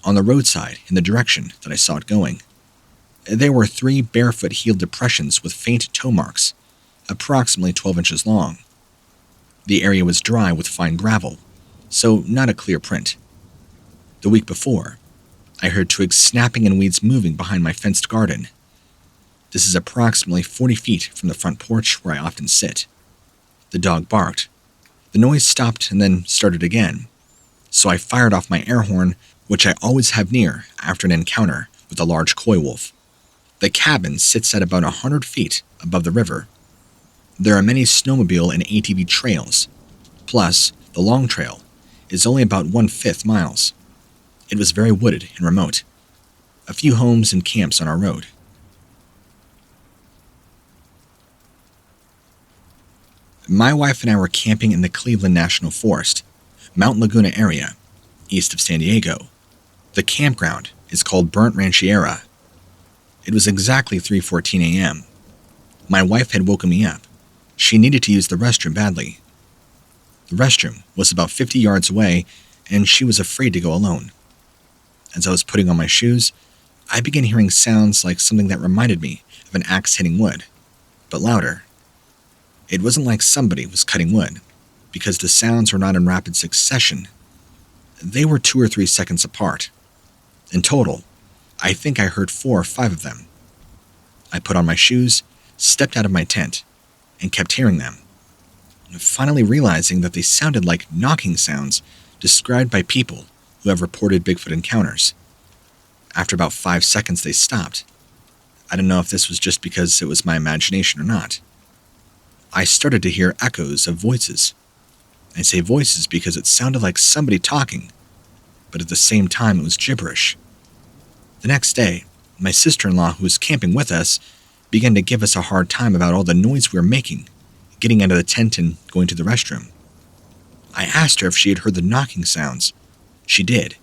On the roadside, in the direction that I saw it going, there were 3 barefoot-heeled depressions with faint toe marks, approximately 12 inches long. The area was dry with fine gravel, so not a clear print. The week before, I heard twigs snapping and weeds moving behind my fenced garden. This is approximately 40 feet from the front porch where I often sit. The dog barked. The noise stopped and then started again, so I fired off my air horn, which I always have near after an encounter with a large coy wolf. The cabin sits at about 100 feet above the river. There are many snowmobile and ATV trails, plus the long trail is only about 1/5 miles. It was very wooded and remote. A few homes and camps on our road. My wife and I were camping in the Cleveland National Forest, Mount Laguna area, east of San Diego. The campground is called Burnt Rancheria. It was exactly 3:14 a.m. My wife had woken me up. She needed to use the restroom badly. The restroom was about 50 yards away, and she was afraid to go alone. As I was putting on my shoes, I began hearing sounds like something that reminded me of an axe hitting wood, but louder. It wasn't like somebody was cutting wood, because the sounds were not in rapid succession. They were 2 or 3 seconds apart. In total, I think I heard 4 or 5 of them. I put on my shoes, stepped out of my tent, and kept hearing them, finally realizing that they sounded like knocking sounds described by people who have reported Bigfoot encounters. After about 5 seconds, they stopped. I don't know if this was just because it was my imagination or not. I started to hear echoes of voices. I say voices because it sounded like somebody talking, but at the same time it was gibberish. The next day, my sister-in-law, who was camping with us, began to give us a hard time about all the noise we were making, getting out of the tent and going to the restroom. I asked her if she had heard the knocking sounds. She did.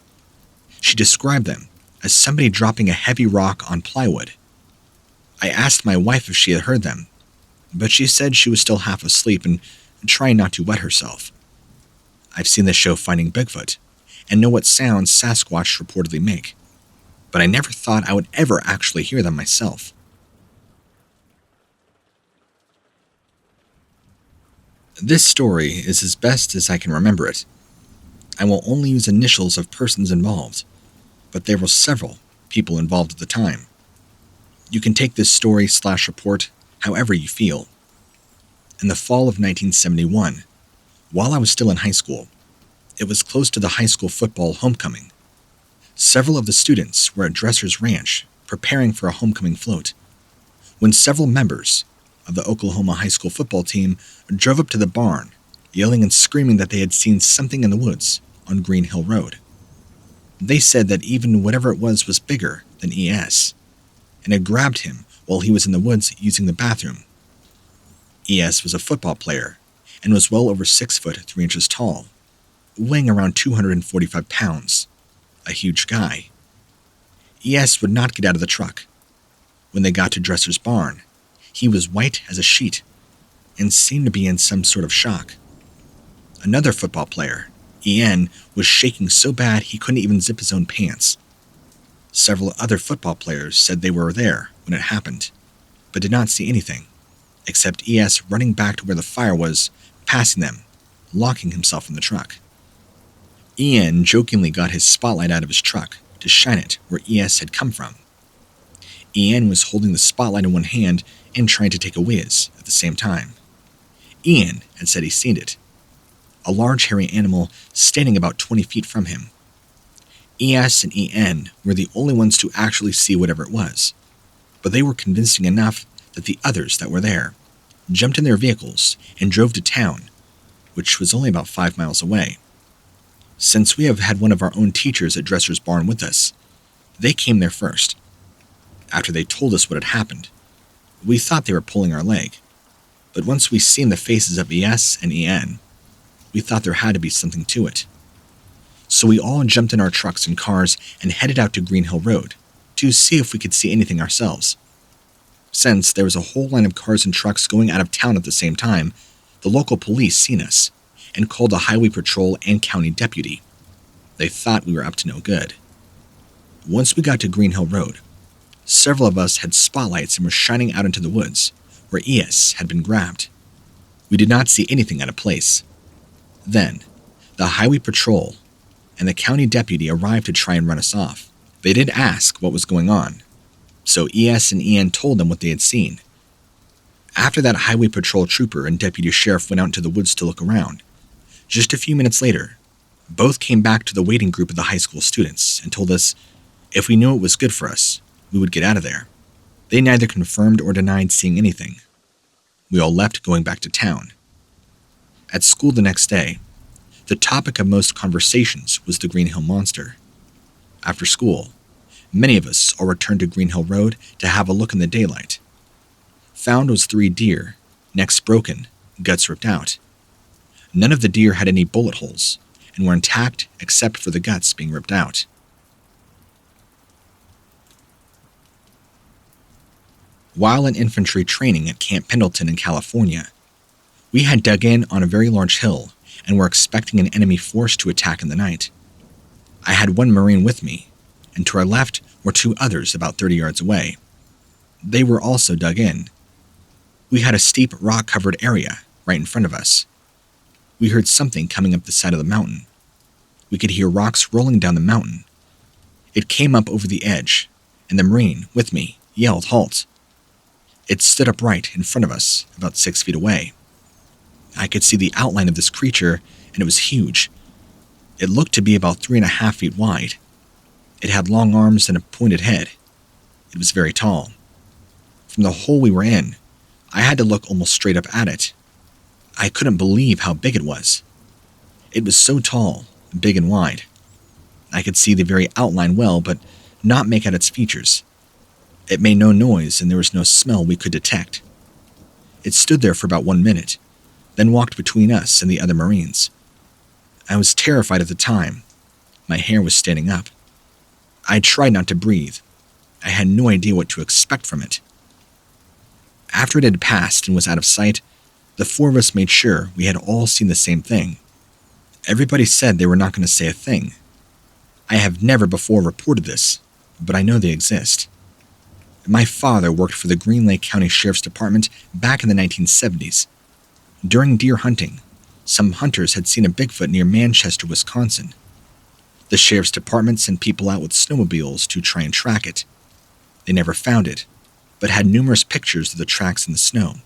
She described them as somebody dropping a heavy rock on plywood. I asked my wife if she had heard them, but she said she was still half asleep and trying not to wet herself. I've seen the show Finding Bigfoot and know what sounds Sasquatch reportedly make, but I never thought I would ever actually hear them myself. This story is as best as I can remember it. I will only use initials of persons involved, but there were several people involved at the time. You can take this story/report however you feel. In the fall of 1971, while I was still in high school, it was close to the high school football homecoming. Several of the students were at Dresser's Ranch preparing for a homecoming float, when several members of the Oklahoma high school football team drove up to the barn, yelling and screaming that they had seen something in the woods on Green Hill Road. They said that even whatever it was bigger than ES, and had grabbed him while he was in the woods using the bathroom. ES was a football player and was well over 6 foot 3 inches tall, weighing around 245 pounds, a huge guy. ES would not get out of the truck. When they got to Dresser's barn, he was white as a sheet and seemed to be in some sort of shock. Another football player, EN, was shaking so bad he couldn't even zip his own pants. Several other football players said they were there when it happened, but did not see anything, except ES running back to where the fire was, passing them, locking himself in the truck. EN jokingly got his spotlight out of his truck to shine it where ES had come from. EN was holding the spotlight in one hand and trying to take a whiz at the same time. EN had said he seen it. A large hairy animal standing about 20 feet from him. ES and EN were the only ones to actually see whatever it was, but they were convincing enough that the others that were there jumped in their vehicles and drove to town, which was only about 5 miles away. Since we have had one of our own teachers at Dresser's barn with us, they came there first. After they told us what had happened, we thought they were pulling our leg, but once we seen the faces of ES and EN, we thought there had to be something to it. So we all jumped in our trucks and cars and headed out to Green Hill Road to see if we could see anything ourselves. Since there was a whole line of cars and trucks going out of town at the same time, the local police seen us and called a highway patrol and county deputy. They thought we were up to no good. Once we got to Green Hill Road, several of us had spotlights and were shining out into the woods where ES had been grabbed. We did not see anything out of place. Then, the highway patrol and the county deputy arrived to try and run us off. They did ask what was going on, so ES and EN told them what they had seen. After that highway patrol trooper and deputy sheriff went out into the woods to look around, just a few minutes later, both came back to the waiting group of the high school students and told us if we knew it was good for us, we would get out of there. They neither confirmed or denied seeing anything. We all left going back to town. At school the next day, the topic of most conversations was the Green Hill Monster. After school, many of us all returned to Green Hill Road to have a look in the daylight. Found was 3 deer, necks broken, guts ripped out. None of the deer had any bullet holes and were intact except for the guts being ripped out. While in infantry training at Camp Pendleton in California, we had dug in on a very large hill and were expecting an enemy force to attack in the night. I had one Marine with me, and to our left were 2 others about 30 yards away. They were also dug in. We had a steep rock-covered area right in front of us. We heard something coming up the side of the mountain. We could hear rocks rolling down the mountain. It came up over the edge, and the Marine, with me, yelled, "Halt!" It stood up right in front of us, about 6 feet away. I could see the outline of this creature, and it was huge. It looked to be about 3.5 feet wide. It had long arms and a pointed head. It was very tall. From the hole we were in, I had to look almost straight up at it. I couldn't believe how big it was. It was so tall, big and wide. I could see the very outline well, but not make out its features. It made no noise, and there was no smell we could detect. It stood there for about 1 minute, then walked between us and the other Marines. I was terrified at the time. My hair was standing up. I tried not to breathe. I had no idea what to expect from it. After it had passed and was out of sight, the 4 of us made sure we had all seen the same thing. Everybody said they were not going to say a thing. I have never before reported this, but I know they exist. My father worked for the Green Lake County Sheriff's Department back in the 1970s. During deer hunting, some hunters had seen a Bigfoot near Manchester, Wisconsin. The Sheriff's Department sent people out with snowmobiles to try and track it. They never found it, but had numerous pictures of the tracks in the snow.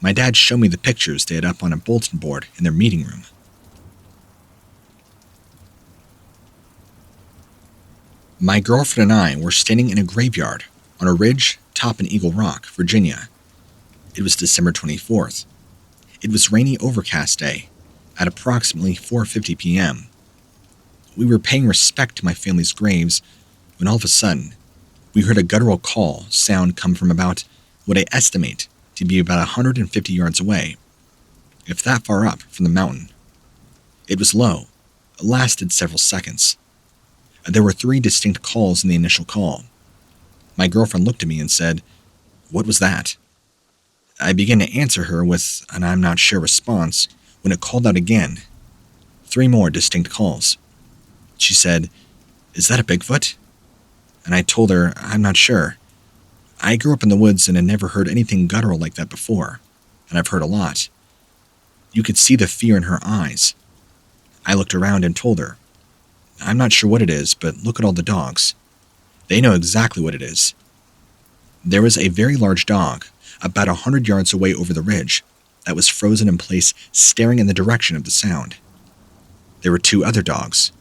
My dad showed me the pictures they had up on a bulletin board in their meeting room. My girlfriend and I were standing in a graveyard on a ridge top in Eagle Rock, Virginia. It was December 24th. It was rainy, overcast day at approximately 4:50 p.m. We were paying respect to my family's graves when all of a sudden, we heard a guttural call sound come from about what I estimate to be about 150 yards away, if that far up from the mountain. It was low, lasted several seconds. There were 3 distinct calls in the initial call. My girlfriend looked at me and said, "What was that?" I began to answer her with an "I'm not sure" response when it called out again. 3 more distinct calls. She said, "Is that a Bigfoot?" And I told her, "I'm not sure. I grew up in the woods and had never heard anything guttural like that before, and I've heard a lot." You could see the fear in her eyes. I looked around and told her, "I'm not sure what it is, but look at all the dogs. They know exactly what it is." There was a very large dog, about 100 yards away over the ridge, that was frozen in place, staring in the direction of the sound. There were 2 other dogs,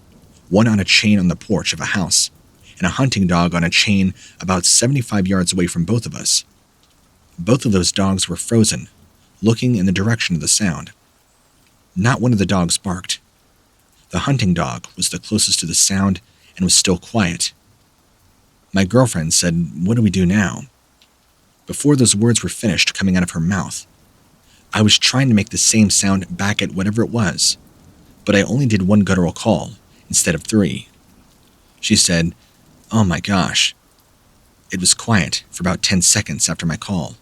one on a chain on the porch of a house, and a hunting dog on a chain about 75 yards away from both of us. Both of those dogs were frozen, looking in the direction of the sound. Not one of the dogs barked. The hunting dog was the closest to the sound and was still quiet. My girlfriend said, "What do we do now?" Before those words were finished coming out of her mouth, I was trying to make the same sound back at whatever it was, but I only did one guttural call instead of three. She said, "Oh my gosh." It was quiet for about 10 seconds after my call.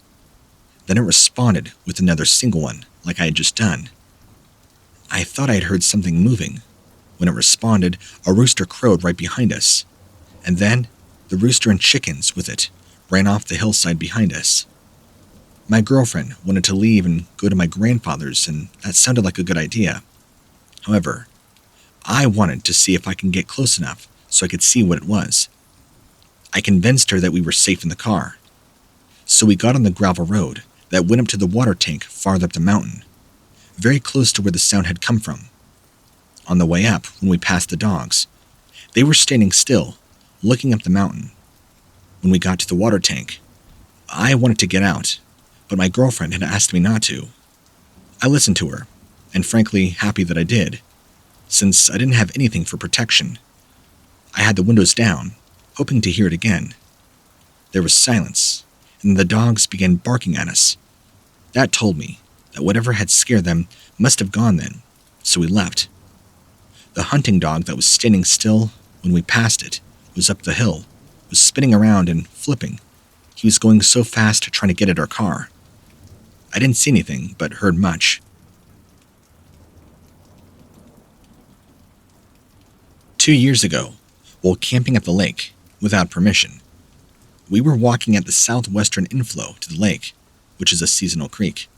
Then it responded with another single one, like I had just done. I thought I had heard something moving. When it responded, a rooster crowed right behind us. And then, the rooster and chickens with it ran off the hillside behind us. My girlfriend wanted to leave and go to my grandfather's, and that sounded like a good idea. However, I wanted to see if I can get close enough so I could see what it was. I convinced her that we were safe in the car. So we got on the gravel road that went up to the water tank farther up the mountain, very close to where the sound had come from. On the way up, when we passed the dogs, they were standing still, looking up the mountain. When we got to the water tank, I wanted to get out, but my girlfriend had asked me not to. I listened to her, and frankly happy that I did, since I didn't have anything for protection. I had the windows down, hoping to hear it again. There was silence, and the dogs began barking at us. That told me that whatever had scared them must have gone then, so we left. The hunting dog that was standing still when we passed it was up the hill, was spinning around and flipping. He was going so fast trying to get at our car. I didn't see anything, but heard much. 2 years ago, while camping at the lake, without permission, we were walking at the southwestern inflow to the lake, which is a seasonal creek.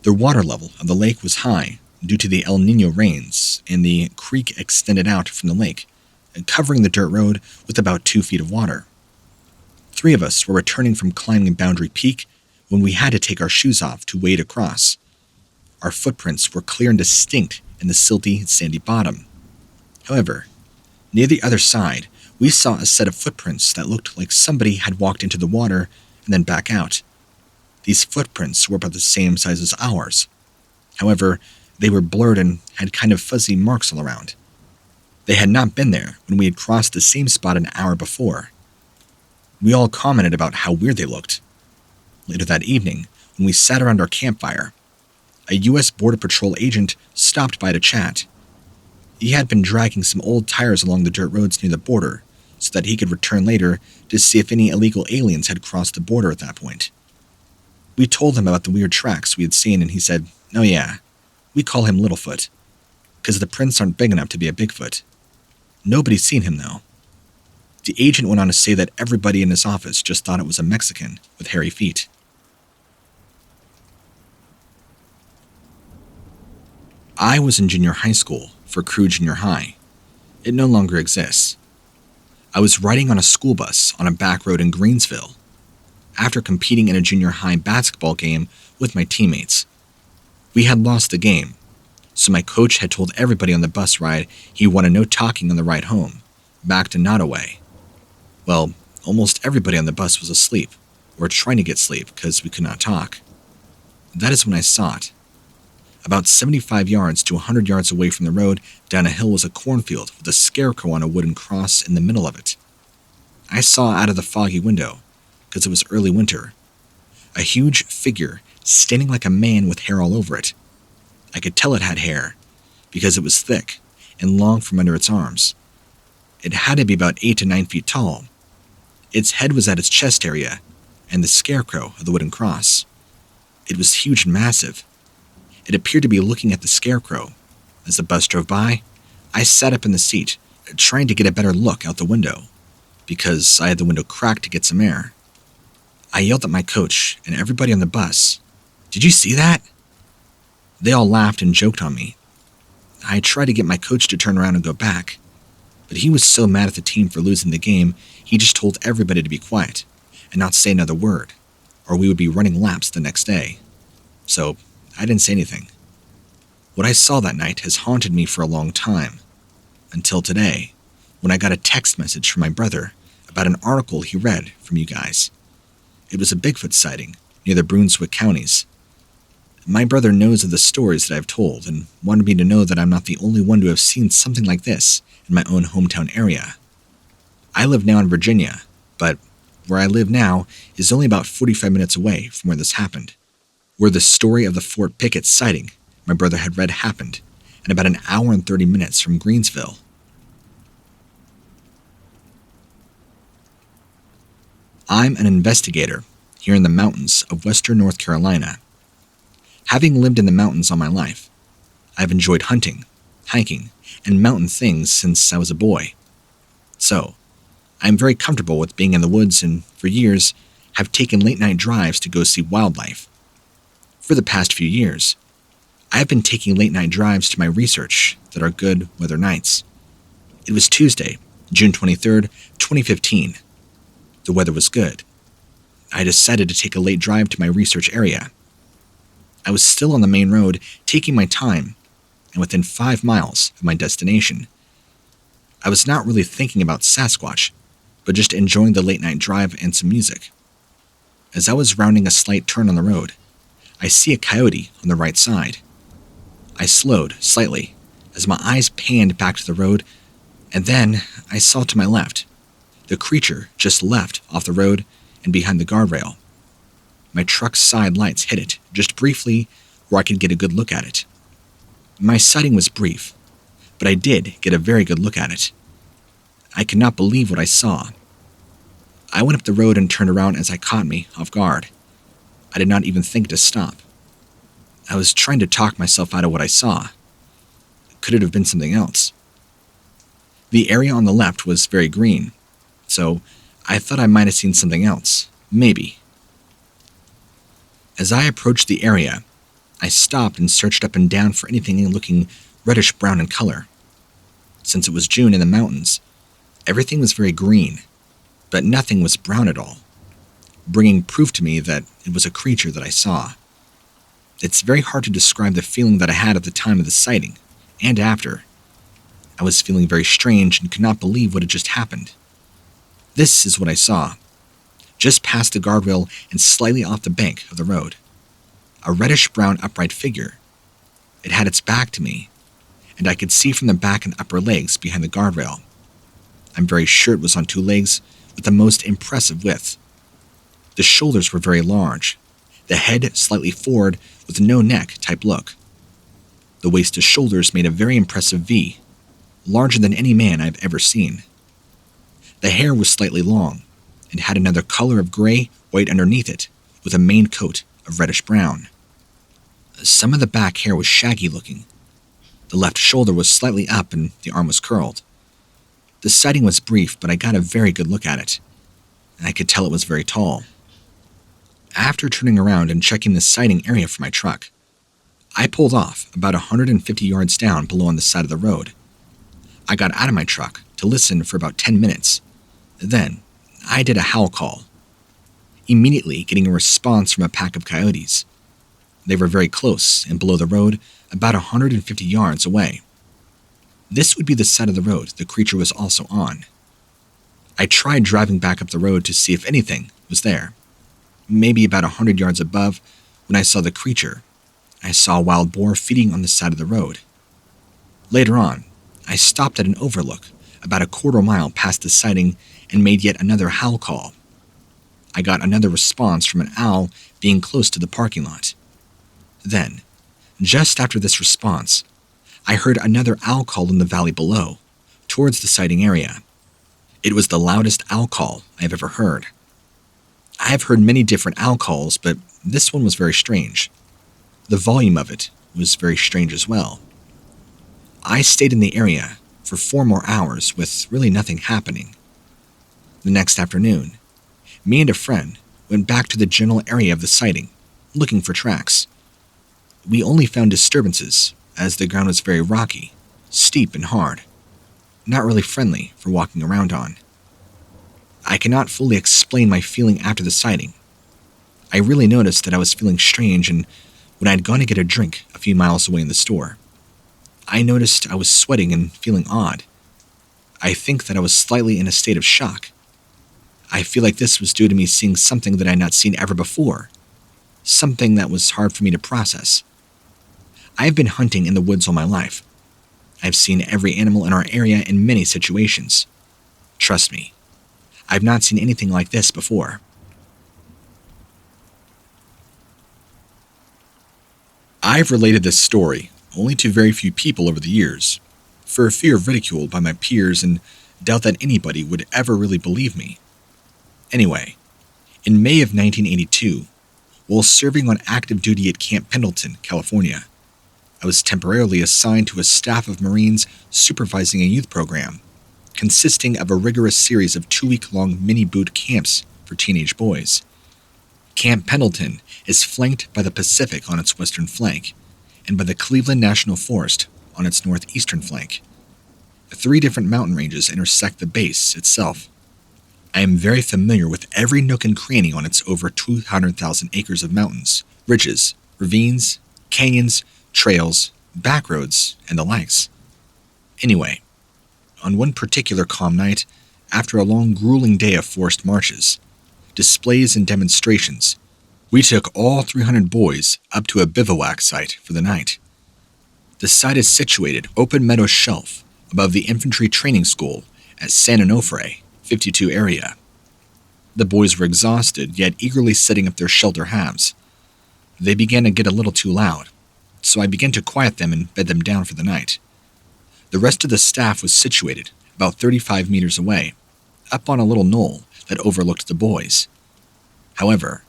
The water level of the lake was high due to the El Niño rains, and the creek extended out from the lake, covering the dirt road with about 2 feet of water. 3 of us were returning from climbing Boundary Peak when we had to take our shoes off to wade across. Our footprints were clear and distinct in the silty, sandy bottom. However, near the other side, we saw a set of footprints that looked like somebody had walked into the water and then back out. These footprints were about the same size as ours. However, they were blurred and had kind of fuzzy marks all around. They had not been there when we had crossed the same spot an hour before. We all commented about how weird they looked. Later that evening, when we sat around our campfire, a U.S. Border Patrol agent stopped by to chat. He had been dragging some old tires along the dirt roads near the border so that he could return later to see if any illegal aliens had crossed the border at that point. We told him about the weird tracks we had seen, and he said, "Oh yeah, we call him Littlefoot, because the prints aren't big enough to be a Bigfoot." Nobody's seen him, though. The agent went on to say that everybody in his office just thought it was a Mexican with hairy feet. I was in junior high school for Crew Junior High. It no longer exists. I was riding on a school bus on a back road in Greensville after competing in a junior high basketball game with my teammates. We had lost the game, so my coach had told everybody on the bus ride he wanted no talking on the ride home, back to Nottoway. Well, almost everybody on the bus was asleep, or trying to get sleep because we could not talk. That is when I saw it. About 75 yards to 100 yards away from the road, down a hill was a cornfield with a scarecrow on a wooden cross in the middle of it. I saw out of the foggy window, because it was early winter, a huge figure standing like a man with hair all over it. I could tell it had hair, because it was thick and long from under its arms. It had to be about 8 to 9 feet tall. Its head was at its chest area, and the scarecrow of the wooden cross. It was huge and massive. It appeared to be looking at the scarecrow. As the bus drove by, I sat up in the seat, trying to get a better look out the window, because I had the window cracked to get some air. I yelled at my coach and everybody on the bus, "Did you see that?" They all laughed and joked on me. I tried to get my coach to turn around and go back, but he was so mad at the team for losing the game, he just told everybody to be quiet and not say another word, or we would be running laps the next day. So I didn't say anything. What I saw that night has haunted me for a long time, until today, when I got a text message from my brother about an article he read from you guys. It was a Bigfoot sighting near the Brunswick counties. My brother knows of the stories that I've told and wanted me to know that I'm not the only one to have seen something like this in my own hometown area. I live now in Virginia, But where I live now is only about 45 minutes away from where this happened, where the story of the Fort Pickett sighting my brother had read happened, and about an hour and 30 minutes from Greensville. I'm an investigator here in the mountains of western North Carolina. Having lived in the mountains all my life, I've enjoyed hunting, hiking, and mountain things since I was a boy. So, I'm very comfortable with being in the woods and, for years, have taken late-night drives to go see wildlife. For the past few years, I have been taking late-night drives to my research that are good weather nights. It was Tuesday, June 23rd, 2015. The weather was good. I decided to take a late drive to my research area. I was still on the main road, taking my time, and within 5 miles of my destination. I was not really thinking about Sasquatch, but just enjoying the late-night drive and some music. As I was rounding a slight turn on the road, I see a coyote on the right side. I slowed slightly as my eyes panned back to the road, and then I saw to my left. The creature just left off the road and behind the guardrail. My truck's side lights hit it just briefly where I could get a good look at it. My sighting was brief, but I did get a very good look at it. I could not believe what I saw. I went up the road and turned around as it caught me off guard. I did not even think to stop. I was trying to talk myself out of what I saw. Could it have been something else? The area on the left was very green, so I thought I might have seen something else, maybe. As I approached the area, I stopped and searched up and down for anything looking reddish-brown in color. Since it was June in the mountains, everything was very green, but nothing was brown at all, bringing proof to me that it was a creature that I saw. It's very hard to describe the feeling that I had at the time of the sighting, and after. I was feeling very strange and could not believe what had just happened. This is what I saw. Just past the guardrail and slightly off the bank of the road. A reddish-brown upright figure. It had its back to me, and I could see from the back and upper legs behind the guardrail. I'm very sure it was on 2 legs with the most impressive width. The shoulders were very large, the head slightly forward with no neck type look. The waist to shoulders made a very impressive V, larger than any man I've ever seen. The hair was slightly long, and had another color of gray-white underneath it, with a main coat of reddish-brown. Some of the back hair was shaggy looking. The left shoulder was slightly up and the arm was curled. The sighting was brief, but I got a very good look at it, and I could tell it was very tall. After turning around and checking the sighting area for my truck, I pulled off about 150 yards down below on the side of the road. I got out of my truck to listen for about 10 minutes. Then, I did a howl call, immediately getting a response from a pack of coyotes. They were very close and below the road, about 150 yards away. This would be the side of the road the creature was also on. I tried driving back up the road to see if anything was there. Maybe about 100 yards above, when I saw the creature, I saw a wild boar feeding on the side of the road. Later on, I stopped at an overlook about a quarter mile past the sighting and made yet another howl call. I got another response from an owl being close to the parking lot. Then, just after this response, I heard another owl call in the valley below, towards the sighting area. It was the loudest owl call I have ever heard. I have heard many different owl calls, but this one was very strange. The volume of it was very strange as well. I stayed in the area for 4 more hours with really nothing happening. The next afternoon, me and a friend went back to the general area of the sighting, looking for tracks. We only found disturbances, as the ground was very rocky, steep and hard, not really friendly for walking around on. I cannot fully explain my feeling after the sighting. I really noticed that I was feeling strange, and when I had gone to get a drink a few miles away in the store, I noticed I was sweating and feeling odd. I think that I was slightly in a state of shock. I feel like this was due to me seeing something that I had not seen ever before, something that was hard for me to process. I have been hunting in the woods all my life. I've seen every animal in our area in many situations. Trust me, I've not seen anything like this before. I've related this story only to very few people over the years, for fear of ridicule by my peers and doubt that anybody would ever really believe me. Anyway, in May of 1982, while serving on active duty at Camp Pendleton, California, I was temporarily assigned to a staff of Marines supervising a youth program, consisting of a rigorous series of 2-week-long mini boot camps for teenage boys. Camp Pendleton is flanked by the Pacific on its western flank, and by the Cleveland National Forest on its northeastern flank. 3 different mountain ranges intersect the base itself. I am very familiar with every nook and cranny on its over 200,000 acres of mountains, ridges, ravines, canyons, trails, backroads, and the likes. Anyway, on one particular calm night, after a long grueling day of forced marches, displays and demonstrations, we took all 300 boys up to a bivouac site for the night. The site is situated open meadow shelf above the infantry training school at San Onofre, 52 area. The boys were exhausted, yet eagerly setting up their shelter halves. They began to get a little too loud, so I began to quiet them and bed them down for the night. The rest of the staff was situated about 35 meters away, up on a little knoll that overlooked the boys. However,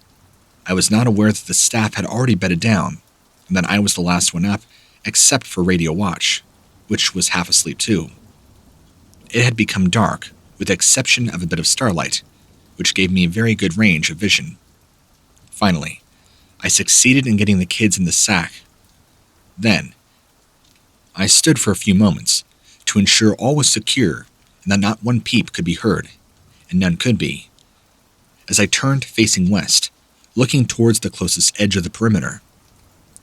I was not aware that the staff had already bedded down, and that I was the last one up, except for radio watch, which was half asleep too. It had become dark, with the exception of a bit of starlight, which gave me a very good range of vision. Finally, I succeeded in getting the kids in the sack. Then, I stood for a few moments to ensure all was secure and that not one peep could be heard, and none could be. As I turned facing west, looking towards the closest edge of the perimeter,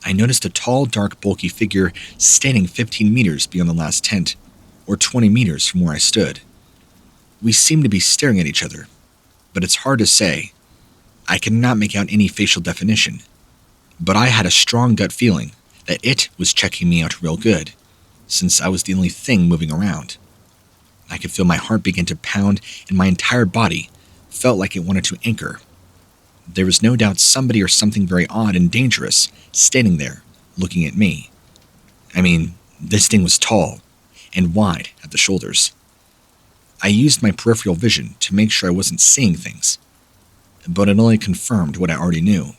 I noticed a tall, dark, bulky figure standing 15 meters beyond the last tent, or 20 meters from where I stood. We seemed to be staring at each other, but it's hard to say. I cannot make out any facial definition, but I had a strong gut feeling that it was checking me out real good, since I was the only thing moving around. I could feel my heart begin to pound, and my entire body felt like it wanted to anchor. There was no doubt somebody or something very odd and dangerous standing there, looking at me. I mean, this thing was tall and wide at the shoulders. I used my peripheral vision to make sure I wasn't seeing things, but it only confirmed what I already knew.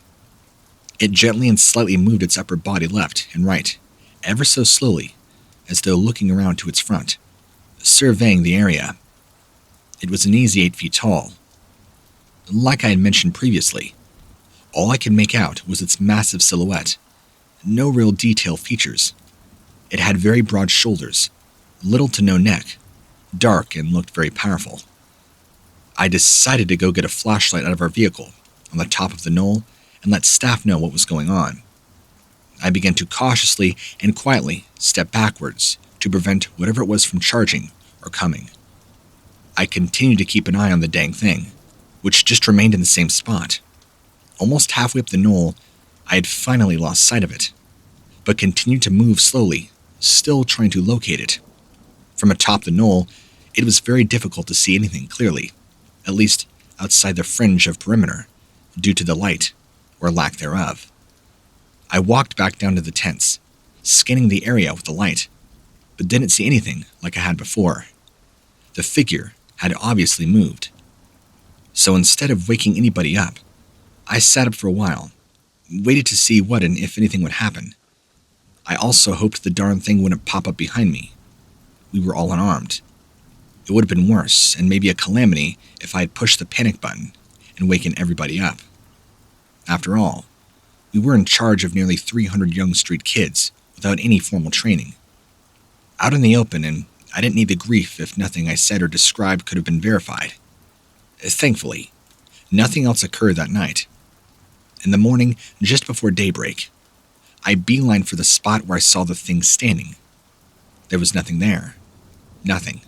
It gently and slightly moved its upper body left and right, ever so slowly, as though looking around to its front, surveying the area. It was an easy 8 feet tall. Like I had mentioned previously, all I could make out was its massive silhouette, no real detail features. It had very broad shoulders, little to no neck, dark, and looked very powerful. I decided to go get a flashlight out of our vehicle on the top of the knoll and let staff know what was going on. I began to cautiously and quietly step backwards to prevent whatever it was from charging or coming. I continued to keep an eye on the dang thing, which just remained in the same spot. Almost halfway up the knoll, I had finally lost sight of it, but continued to move slowly, still trying to locate it. From atop the knoll, it was very difficult to see anything clearly, at least outside the fringe of perimeter, due to the light, or lack thereof. I walked back down to the tents, scanning the area with the light, but didn't see anything like I had before. The figure had obviously moved. So instead of waking anybody up, I sat up for a while, waited to see what and if anything would happen. I also hoped the darn thing wouldn't pop up behind me. We were all unarmed. It would have been worse, and maybe a calamity, if I had pushed the panic button and waken everybody up. After all, we were in charge of nearly 300 young street kids without any formal training. Out in the open, and I didn't need the grief if nothing I said or described could have been verified. Thankfully, nothing else occurred that night. In the morning, just before daybreak, I beelined for the spot where I saw the thing standing. There was nothing there. Nothing.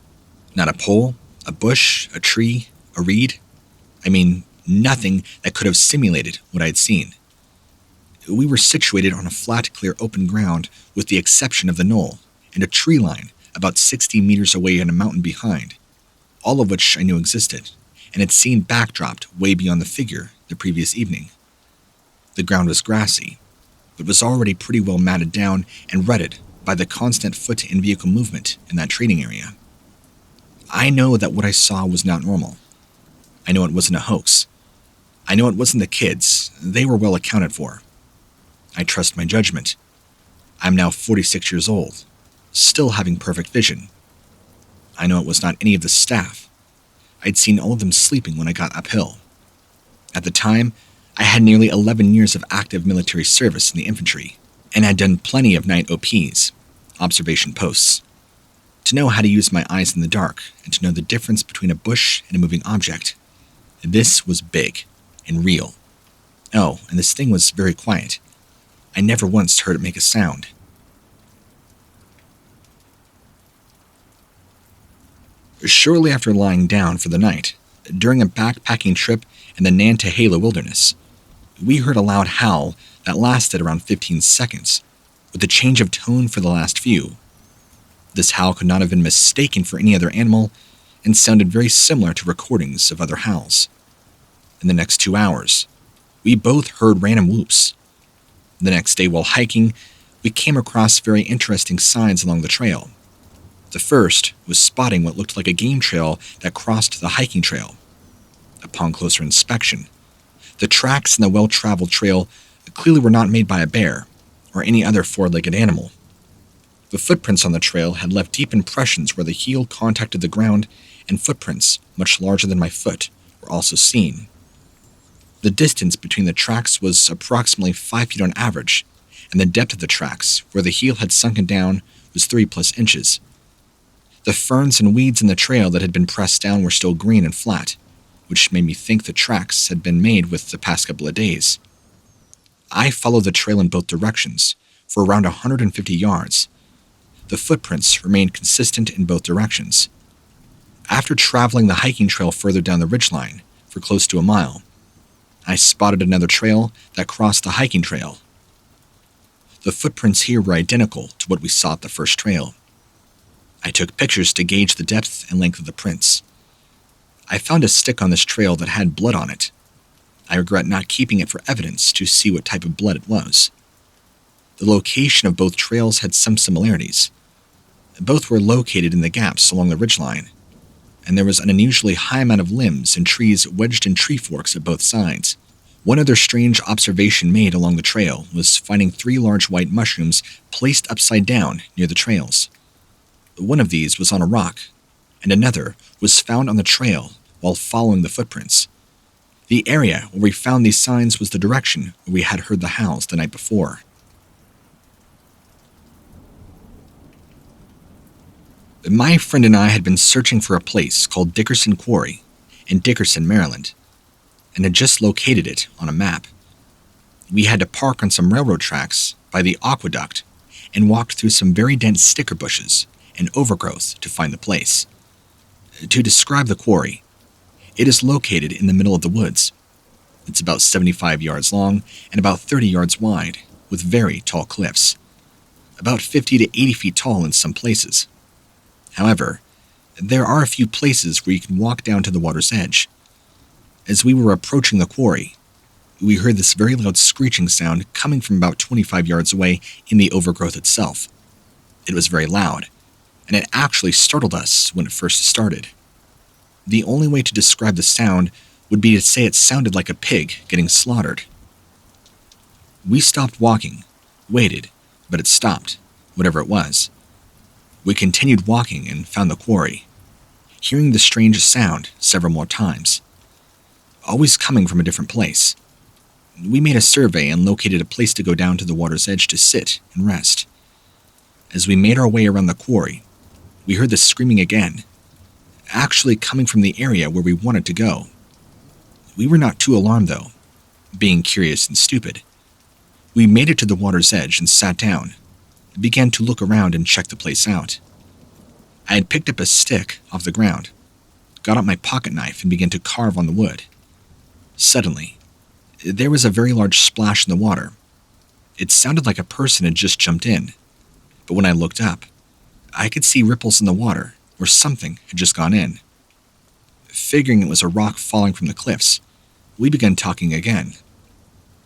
Not a pole, a bush, a tree, a reed. I mean, nothing that could have simulated what I had seen. We were situated on a flat, clear, open ground with the exception of the knoll and a tree line about 60 meters away and a mountain behind, all of which I knew existed, and had seen backdropped way beyond the figure the previous evening. The ground was grassy, but was already pretty well matted down and rutted by the constant foot and vehicle movement in that trading area. I know that what I saw was not normal. I know it wasn't a hoax. I know it wasn't the kids. They were well accounted for. I trust my judgment. I'm now 46 years old, still having perfect vision. I know it was not any of the staff. I'd seen all of them sleeping when I got uphill. At the time, I had nearly 11 years of active military service in the infantry, and had done plenty of night OPs, observation posts. To know how to use my eyes in the dark, and to know the difference between a bush and a moving object. This was big and real. Oh, and this thing was very quiet. I never once heard it make a sound. Shortly after lying down for the night, during a backpacking trip in the Nantahala wilderness, we heard a loud howl that lasted around 15 seconds, with a change of tone for the last few. This howl could not have been mistaken for any other animal, and sounded very similar to recordings of other howls. In the next 2 hours, we both heard random whoops. The next day while hiking, we came across very interesting signs along the trail. The first was spotting what looked like a game trail that crossed the hiking trail. Upon closer inspection, the tracks in the well-traveled trail clearly were not made by a bear or any other four-legged animal. The footprints on the trail had left deep impressions where the heel contacted the ground, and footprints much larger than my foot were also seen. The distance between the tracks was approximately 5 feet on average, and the depth of the tracks, where the heel had sunken down, was 3+ inches. The ferns and weeds in the trail that had been pressed down were still green and flat, which made me think the tracks had been made with the past couple of days. I followed the trail in both directions, for around 150 yards. The footprints remained consistent in both directions. After traveling the hiking trail further down the ridgeline, for close to a mile, I spotted another trail that crossed the hiking trail. The footprints here were identical to what we saw at the first trail. I took pictures to gauge the depth and length of the prints. I found a stick on this trail that had blood on it. I regret not keeping it for evidence to see what type of blood it was. The location of both trails had some similarities. Both were located in the gaps along the ridgeline, and there was an unusually high amount of limbs and trees wedged in tree forks at both sides. One other strange observation made along the trail was finding 3 large white mushrooms placed upside down near the trails. One of these was on a rock, and another was found on the trail while following the footprints. The area where we found these signs was the direction where we had heard the howls the night before. My friend and I had been searching for a place called Dickerson Quarry in Dickerson, Maryland, and had just located it on a map. We had to park on some railroad tracks by the aqueduct and walked through some very dense sticker bushes and overgrowth to find the place. To describe the quarry, it is located in the middle of the woods. It's about 75 yards long and about 30 yards wide, with very tall cliffs, about 50 to 80 feet tall in some places. However, there are a few places where you can walk down to the water's edge. As we were approaching the quarry, we heard this very loud screeching sound coming from about 25 yards away in the overgrowth itself. It was very loud, and it actually startled us when it first started. The only way to describe the sound would be to say it sounded like a pig getting slaughtered. We stopped walking, waited, but it stopped, whatever it was. We continued walking and found the quarry, hearing the strange sound several more times, always coming from a different place. We made a survey and located a place to go down to the water's edge to sit and rest. As we made our way around the quarry, we heard the screaming again, actually coming from the area where we wanted to go. We were not too alarmed though, being curious and stupid. We made it to the water's edge and sat down, began to look around and check the place out. I had picked up a stick off the ground, got out my pocket knife and began to carve on the wood. Suddenly, there was a very large splash in the water. It sounded like a person had just jumped in, but when I looked up, I could see ripples in the water where something had just gone in. Figuring it was a rock falling from the cliffs, we began talking again.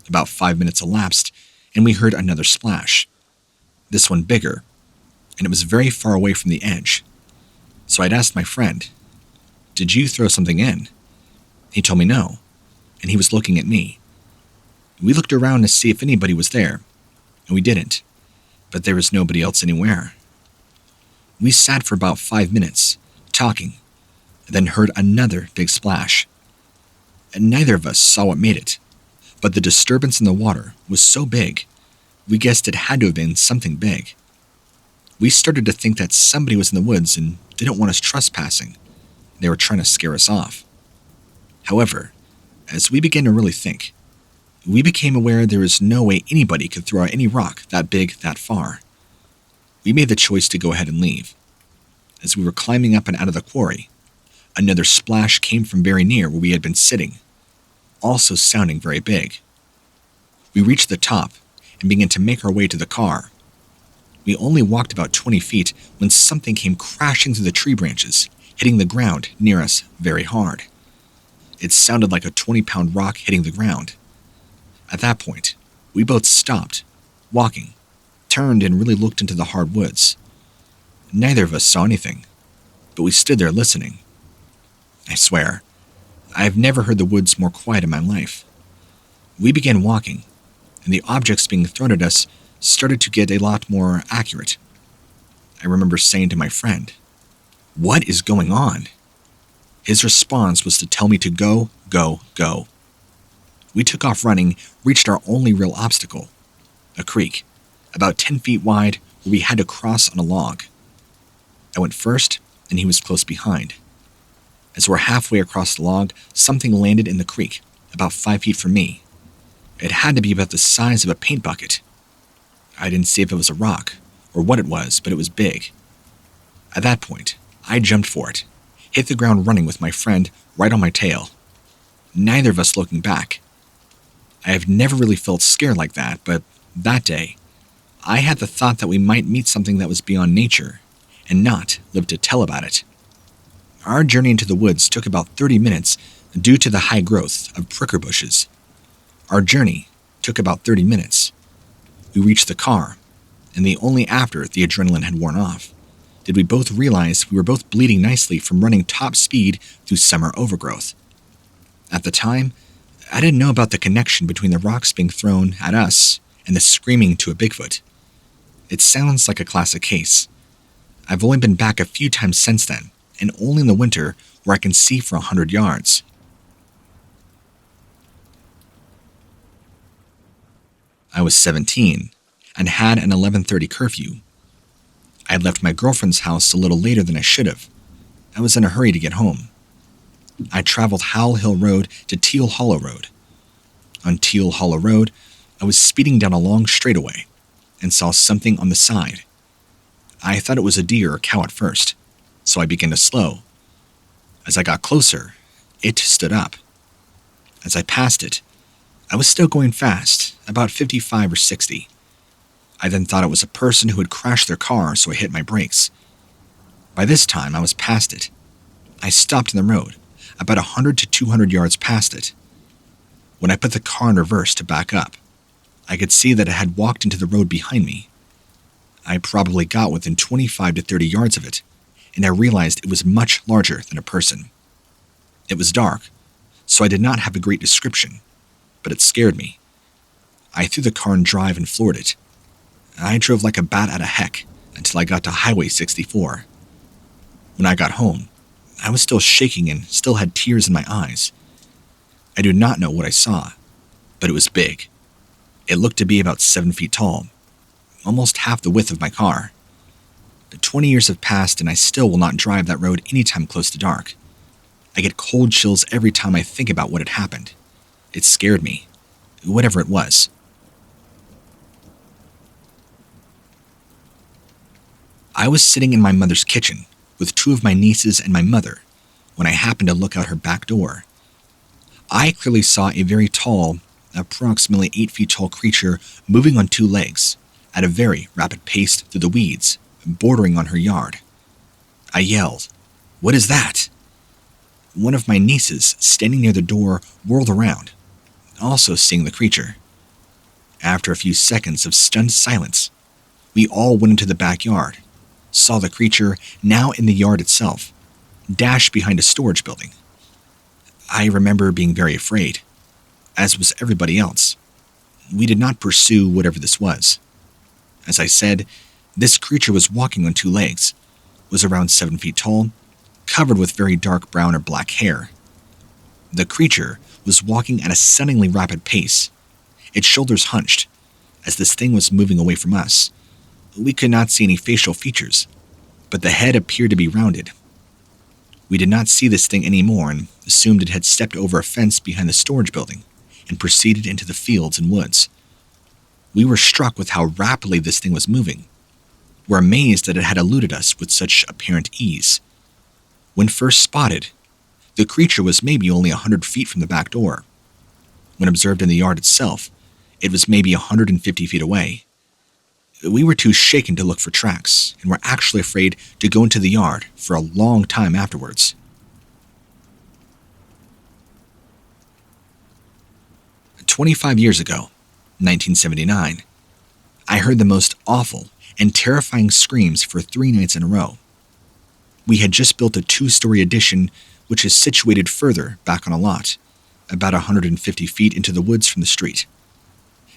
About 5 minutes elapsed, and we heard another splash. This one bigger, and it was very far away from the edge. So I'd asked my friend, "Did you throw something in?" He told me no, and he was looking at me. We looked around to see if anybody was there, and we didn't, but there was nobody else anywhere. We sat for about 5 minutes, talking, and then heard another big splash. And neither of us saw what made it, but the disturbance in the water was so big, we guessed it had to have been something big. We started to think that somebody was in the woods and didn't want us trespassing. They were trying to scare us off. However, as we began to really think, we became aware there was no way anybody could throw out any rock that big that far. We made the choice to go ahead and leave. As we were climbing up and out of the quarry, another splash came from very near where we had been sitting, also sounding very big. We reached the top and began to make our way to the car. We only walked about 20 feet when something came crashing through the tree branches, hitting the ground near us very hard. It sounded like a 20-pound rock hitting the ground. At that point, we both stopped, walking, turned and really looked into the hard woods. Neither of us saw anything, but we stood there listening. I swear, I have never heard the woods more quiet in my life. We began walking, and the objects being thrown at us started to get a lot more accurate. I remember saying to my friend, "What is going on?" His response was to tell me to go, go, go. We took off running, reached our only real obstacle, a creek, about 10 feet wide where we had to cross on a log. I went first, and he was close behind. As we're halfway across the log, something landed in the creek, about 5 feet from me. It had to be about the size of a paint bucket. I didn't see if it was a rock, or what it was, but it was big. At that point, I jumped for it, hit the ground running with my friend right on my tail. Neither of us looking back. I have never really felt scared like that, but that day, I had the thought that we might meet something that was beyond nature, and not live to tell about it. Our journey into the woods took about 30 minutes due to the high growth of pricker bushes. Our journey took about 30 minutes. We reached the car, and only after the adrenaline had worn off did we both realize we were both bleeding nicely from running top speed through summer overgrowth. At the time, I didn't know about the connection between the rocks being thrown at us and the screaming to a Bigfoot. It sounds like a classic case. I've only been back a few times since then, and only in the winter where I can see for 100 yards. I was 17 and had an 11:30 curfew. I had left my girlfriend's house a little later than I should have. I was in a hurry to get home. I traveled Howell Hill Road to Teal Hollow Road. On Teal Hollow Road, I was speeding down a long straightaway and saw something on the side. I thought it was a deer or cow at first, so I began to slow. As I got closer, it stood up. As I passed it, I was still going fast, about 55 or 60. I then thought it was a person who had crashed their car, so I hit my brakes. By this time, I was past it. I stopped in the road, about 100 to 200 yards past it. When I put the car in reverse to back up, I could see that it had walked into the road behind me. I probably got within 25 to 30 yards of it, and I realized it was much larger than a person. It was dark, so I did not have a great description, but it scared me. I threw the car in drive and floored it. I drove like a bat out of heck until I got to Highway 64. When I got home, I was still shaking and still had tears in my eyes. I do not know what I saw, but it was big. It looked to be about 7 feet tall, almost half the width of my car. 20 years have passed and I still will not drive that road anytime close to dark. I get cold chills every time I think about what had happened. It scared me, whatever it was. I was sitting in my mother's kitchen with two of my nieces and my mother when I happened to look out her back door. I clearly saw a very tall, approximately 8 feet tall creature moving on two legs at a very rapid pace through the weeds, bordering on her yard. I yelled, "What is that?" One of my nieces, standing near the door, whirled around, also seeing the creature. After a few seconds of stunned silence, we all went into the backyard, saw the creature, now in the yard itself, dash behind a storage building. I remember being very afraid, as was everybody else. We did not pursue whatever this was. As I said, this creature was walking on two legs, was around 7 feet tall, covered with very dark brown or black hair. The creature was walking at a stunningly rapid pace, its shoulders hunched, as this thing was moving away from us. We could not see any facial features, but the head appeared to be rounded. We did not see this thing anymore and assumed it had stepped over a fence behind the storage building and proceeded into the fields and woods. We were struck with how rapidly this thing was moving. We're amazed that it had eluded us with such apparent ease. When first spotted, the creature was maybe only 100 feet from the back door. When observed in the yard itself, it was maybe 150 feet away. We were too shaken to look for tracks, and were actually afraid to go into the yard for a long time afterwards. "25 years ago, 1979, I heard the most awful and terrifying screams for 3 nights in a row. We had just built a 2-story addition, which is situated further back on a lot, about 150 feet into the woods from the street.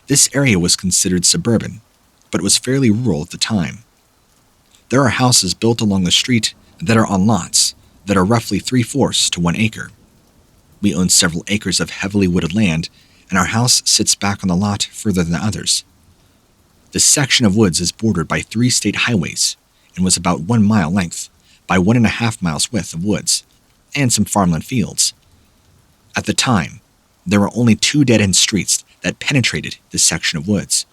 This area was considered suburban, but was fairly rural at the time. There are houses built along the street that are on lots that are roughly 3/4 to 1 acre. We own several acres of heavily wooded land, and our house sits back on the lot further than others. This section of woods is bordered by 3 state highways and was about 1 mile length by 1.5 miles width of woods and some farmland fields. At the time, there were only 2 dead-end streets that penetrated this section of woods.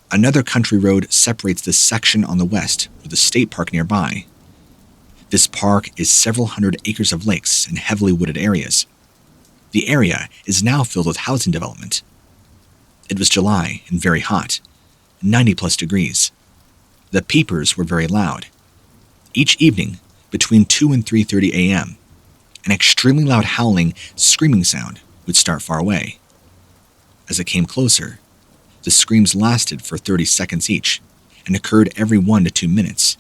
Another country road separates this section on the west with a state park nearby. This park is several hundred acres of lakes and heavily wooded areas. The area is now filled with housing development. It was July and very hot, 90+ degrees. The peepers were very loud. Each evening, between 2 and 3:30 a.m., an extremely loud howling, screaming sound would start far away. As it came closer, the screams lasted for 30 seconds each and occurred every 1 to 2 minutes.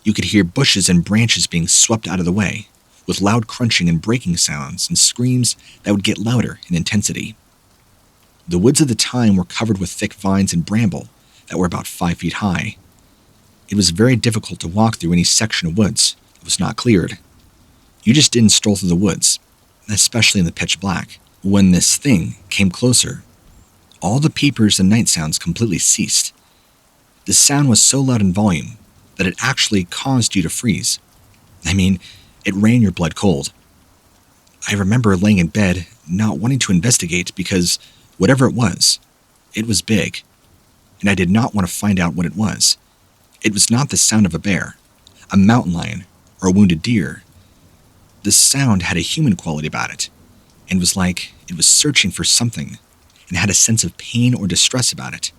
You could hear bushes and branches being swept out of the way, with loud crunching and breaking sounds and screams that would get louder in intensity. The woods of the time were covered with thick vines and bramble that were about 5 feet high. It was very difficult to walk through any section of woods that was not cleared. You just didn't stroll through the woods, especially in the pitch black. When this thing came closer, all the peepers and night sounds completely ceased. The sound was so loud in volume that it actually caused you to freeze. I mean, it ran your blood cold. I remember laying in bed, not wanting to investigate because whatever it was big, and I did not want to find out what it was. It was not the sound of a bear, a mountain lion, or a wounded deer. The sound had a human quality about it, and was like it was searching for something, and had a sense of pain or distress about it.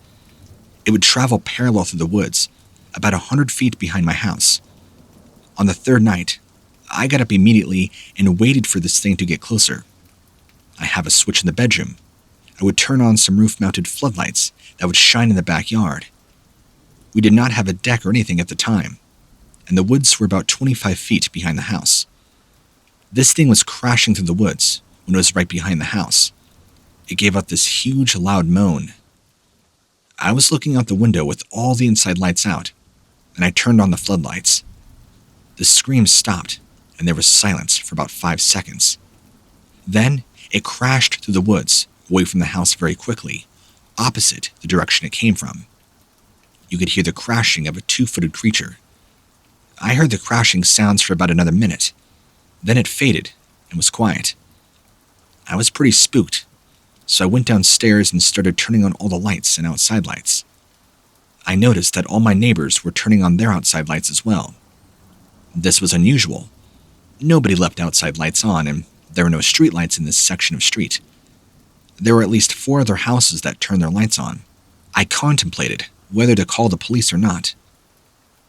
It would travel parallel through the woods, about 100 feet behind my house. On the 3rd night, I got up immediately and waited for this thing to get closer. I have a switch in the bedroom. I would turn on some roof-mounted floodlights that would shine in the backyard. We did not have a deck or anything at the time, and the woods were about 25 feet behind the house. This thing was crashing through the woods when it was right behind the house. It gave out this huge, loud moan. I was looking out the window with all the inside lights out, and I turned on the floodlights. The screams stopped, and there was silence for about 5 seconds. Then, it crashed through the woods, away from the house very quickly, opposite the direction it came from. You could hear the crashing of a 2-footed creature. I heard the crashing sounds for about another minute. Then it faded and was quiet. I was pretty spooked, so I went downstairs and started turning on all the lights and outside lights. I noticed that all my neighbors were turning on their outside lights as well. This was unusual. Nobody left outside lights on, and there were no street lights in this section of street. There were at least 4 other houses that turned their lights on. I contemplated whether to call the police or not.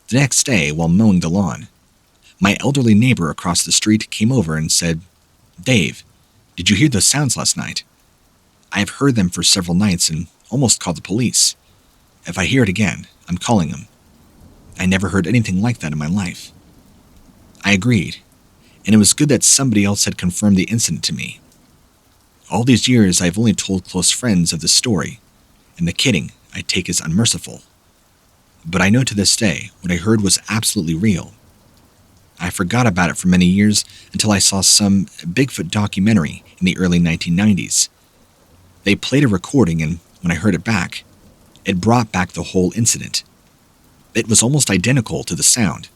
The next day, while mowing the lawn, My elderly neighbor across the street came over and said, "Dave, did you hear those sounds last night? I have heard them for several nights and almost called the police. If I hear it again, I'm calling them." I never heard anything like that in my life. I agreed, and it was good that somebody else had confirmed the incident to me. All these years, I've only told close friends of the story, and the kidding I take as unmerciful. But I know to this day what I heard was absolutely real. I forgot about it for many years until I saw some Bigfoot documentary in the early 1990s. They played a recording, and when I heard it back, it brought back the whole incident. It was almost identical to the sound.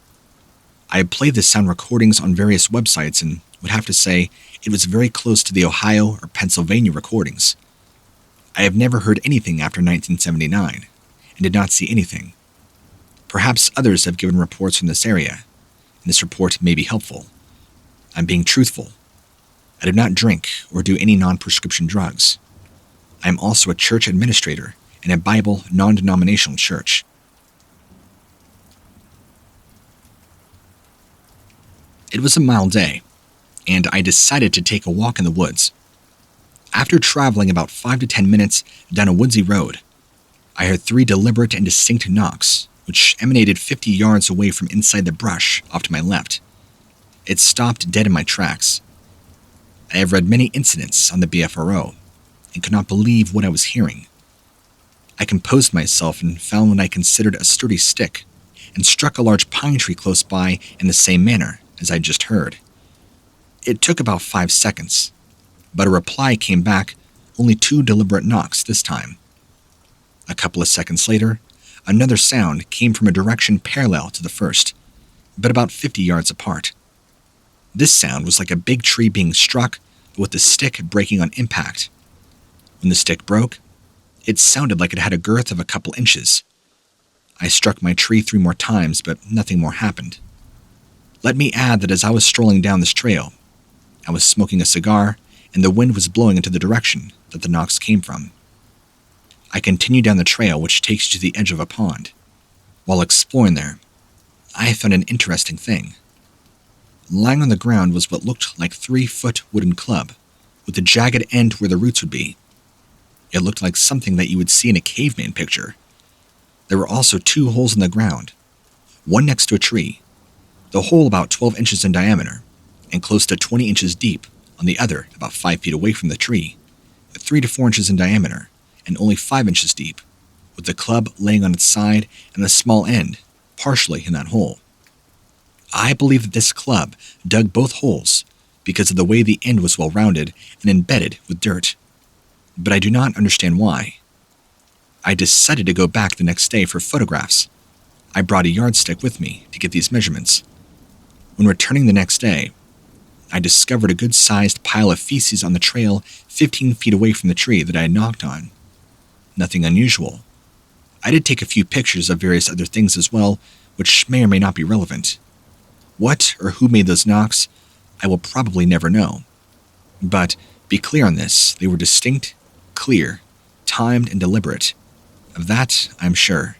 I had played the sound recordings on various websites and would have to say it was very close to the Ohio or Pennsylvania recordings. I have never heard anything after 1979 and did not see anything. Perhaps others have given reports from this area, and this report may be helpful. I'm being truthful. I do not drink or do any non-prescription drugs. I am also a church administrator in a Bible non-denominational church. It was a mild day, and I decided to take a walk in the woods. After traveling about 5 to 10 minutes down a woodsy road, I heard 3 deliberate and distinct knocks, which emanated 50 yards away from inside the brush off to my left. It stopped dead in my tracks. I have read many incidents on the BFRO and could not believe what I was hearing. I composed myself and found what I considered a sturdy stick and struck a large pine tree close by in the same manner as I just heard. It took about 5 seconds, but a reply came back, only 2 deliberate knocks this time. A couple of seconds later, another sound came from a direction parallel to the first, but about 50 yards apart. This sound was like a big tree being struck, but with the stick breaking on impact. When the stick broke, it sounded like it had a girth of a couple inches. I struck my tree 3 more times, but nothing more happened. Let me add that as I was strolling down this trail, I was smoking a cigar, and the wind was blowing into the direction that the knocks came from. I continued down the trail, which takes you to the edge of a pond. While exploring there, I found an interesting thing. Lying on the ground was what looked like 3-foot wooden club, with the jagged end where the roots would be. It looked like something that you would see in a caveman picture. There were also 2 holes in the ground, one next to a tree, the hole about 12 inches in diameter, and close to 20 inches deep on the other about 5 feet away from the tree, 3 to 4 inches in diameter, and only 5 inches deep, with the club laying on its side and the small end partially in that hole. I believe that this club dug both holes because of the way the end was well-rounded and embedded with dirt, but I do not understand why. I decided to go back the next day for photographs. I brought a yardstick with me to get these measurements. When returning the next day, I discovered a good-sized pile of feces on the trail 15 feet away from the tree that I had knocked on. Nothing unusual. I did take a few pictures of various other things as well, which may or may not be relevant. What or who made those knocks, I will probably never know. But be clear on this, they were distinct, clear, timed, and deliberate. Of that, I'm sure.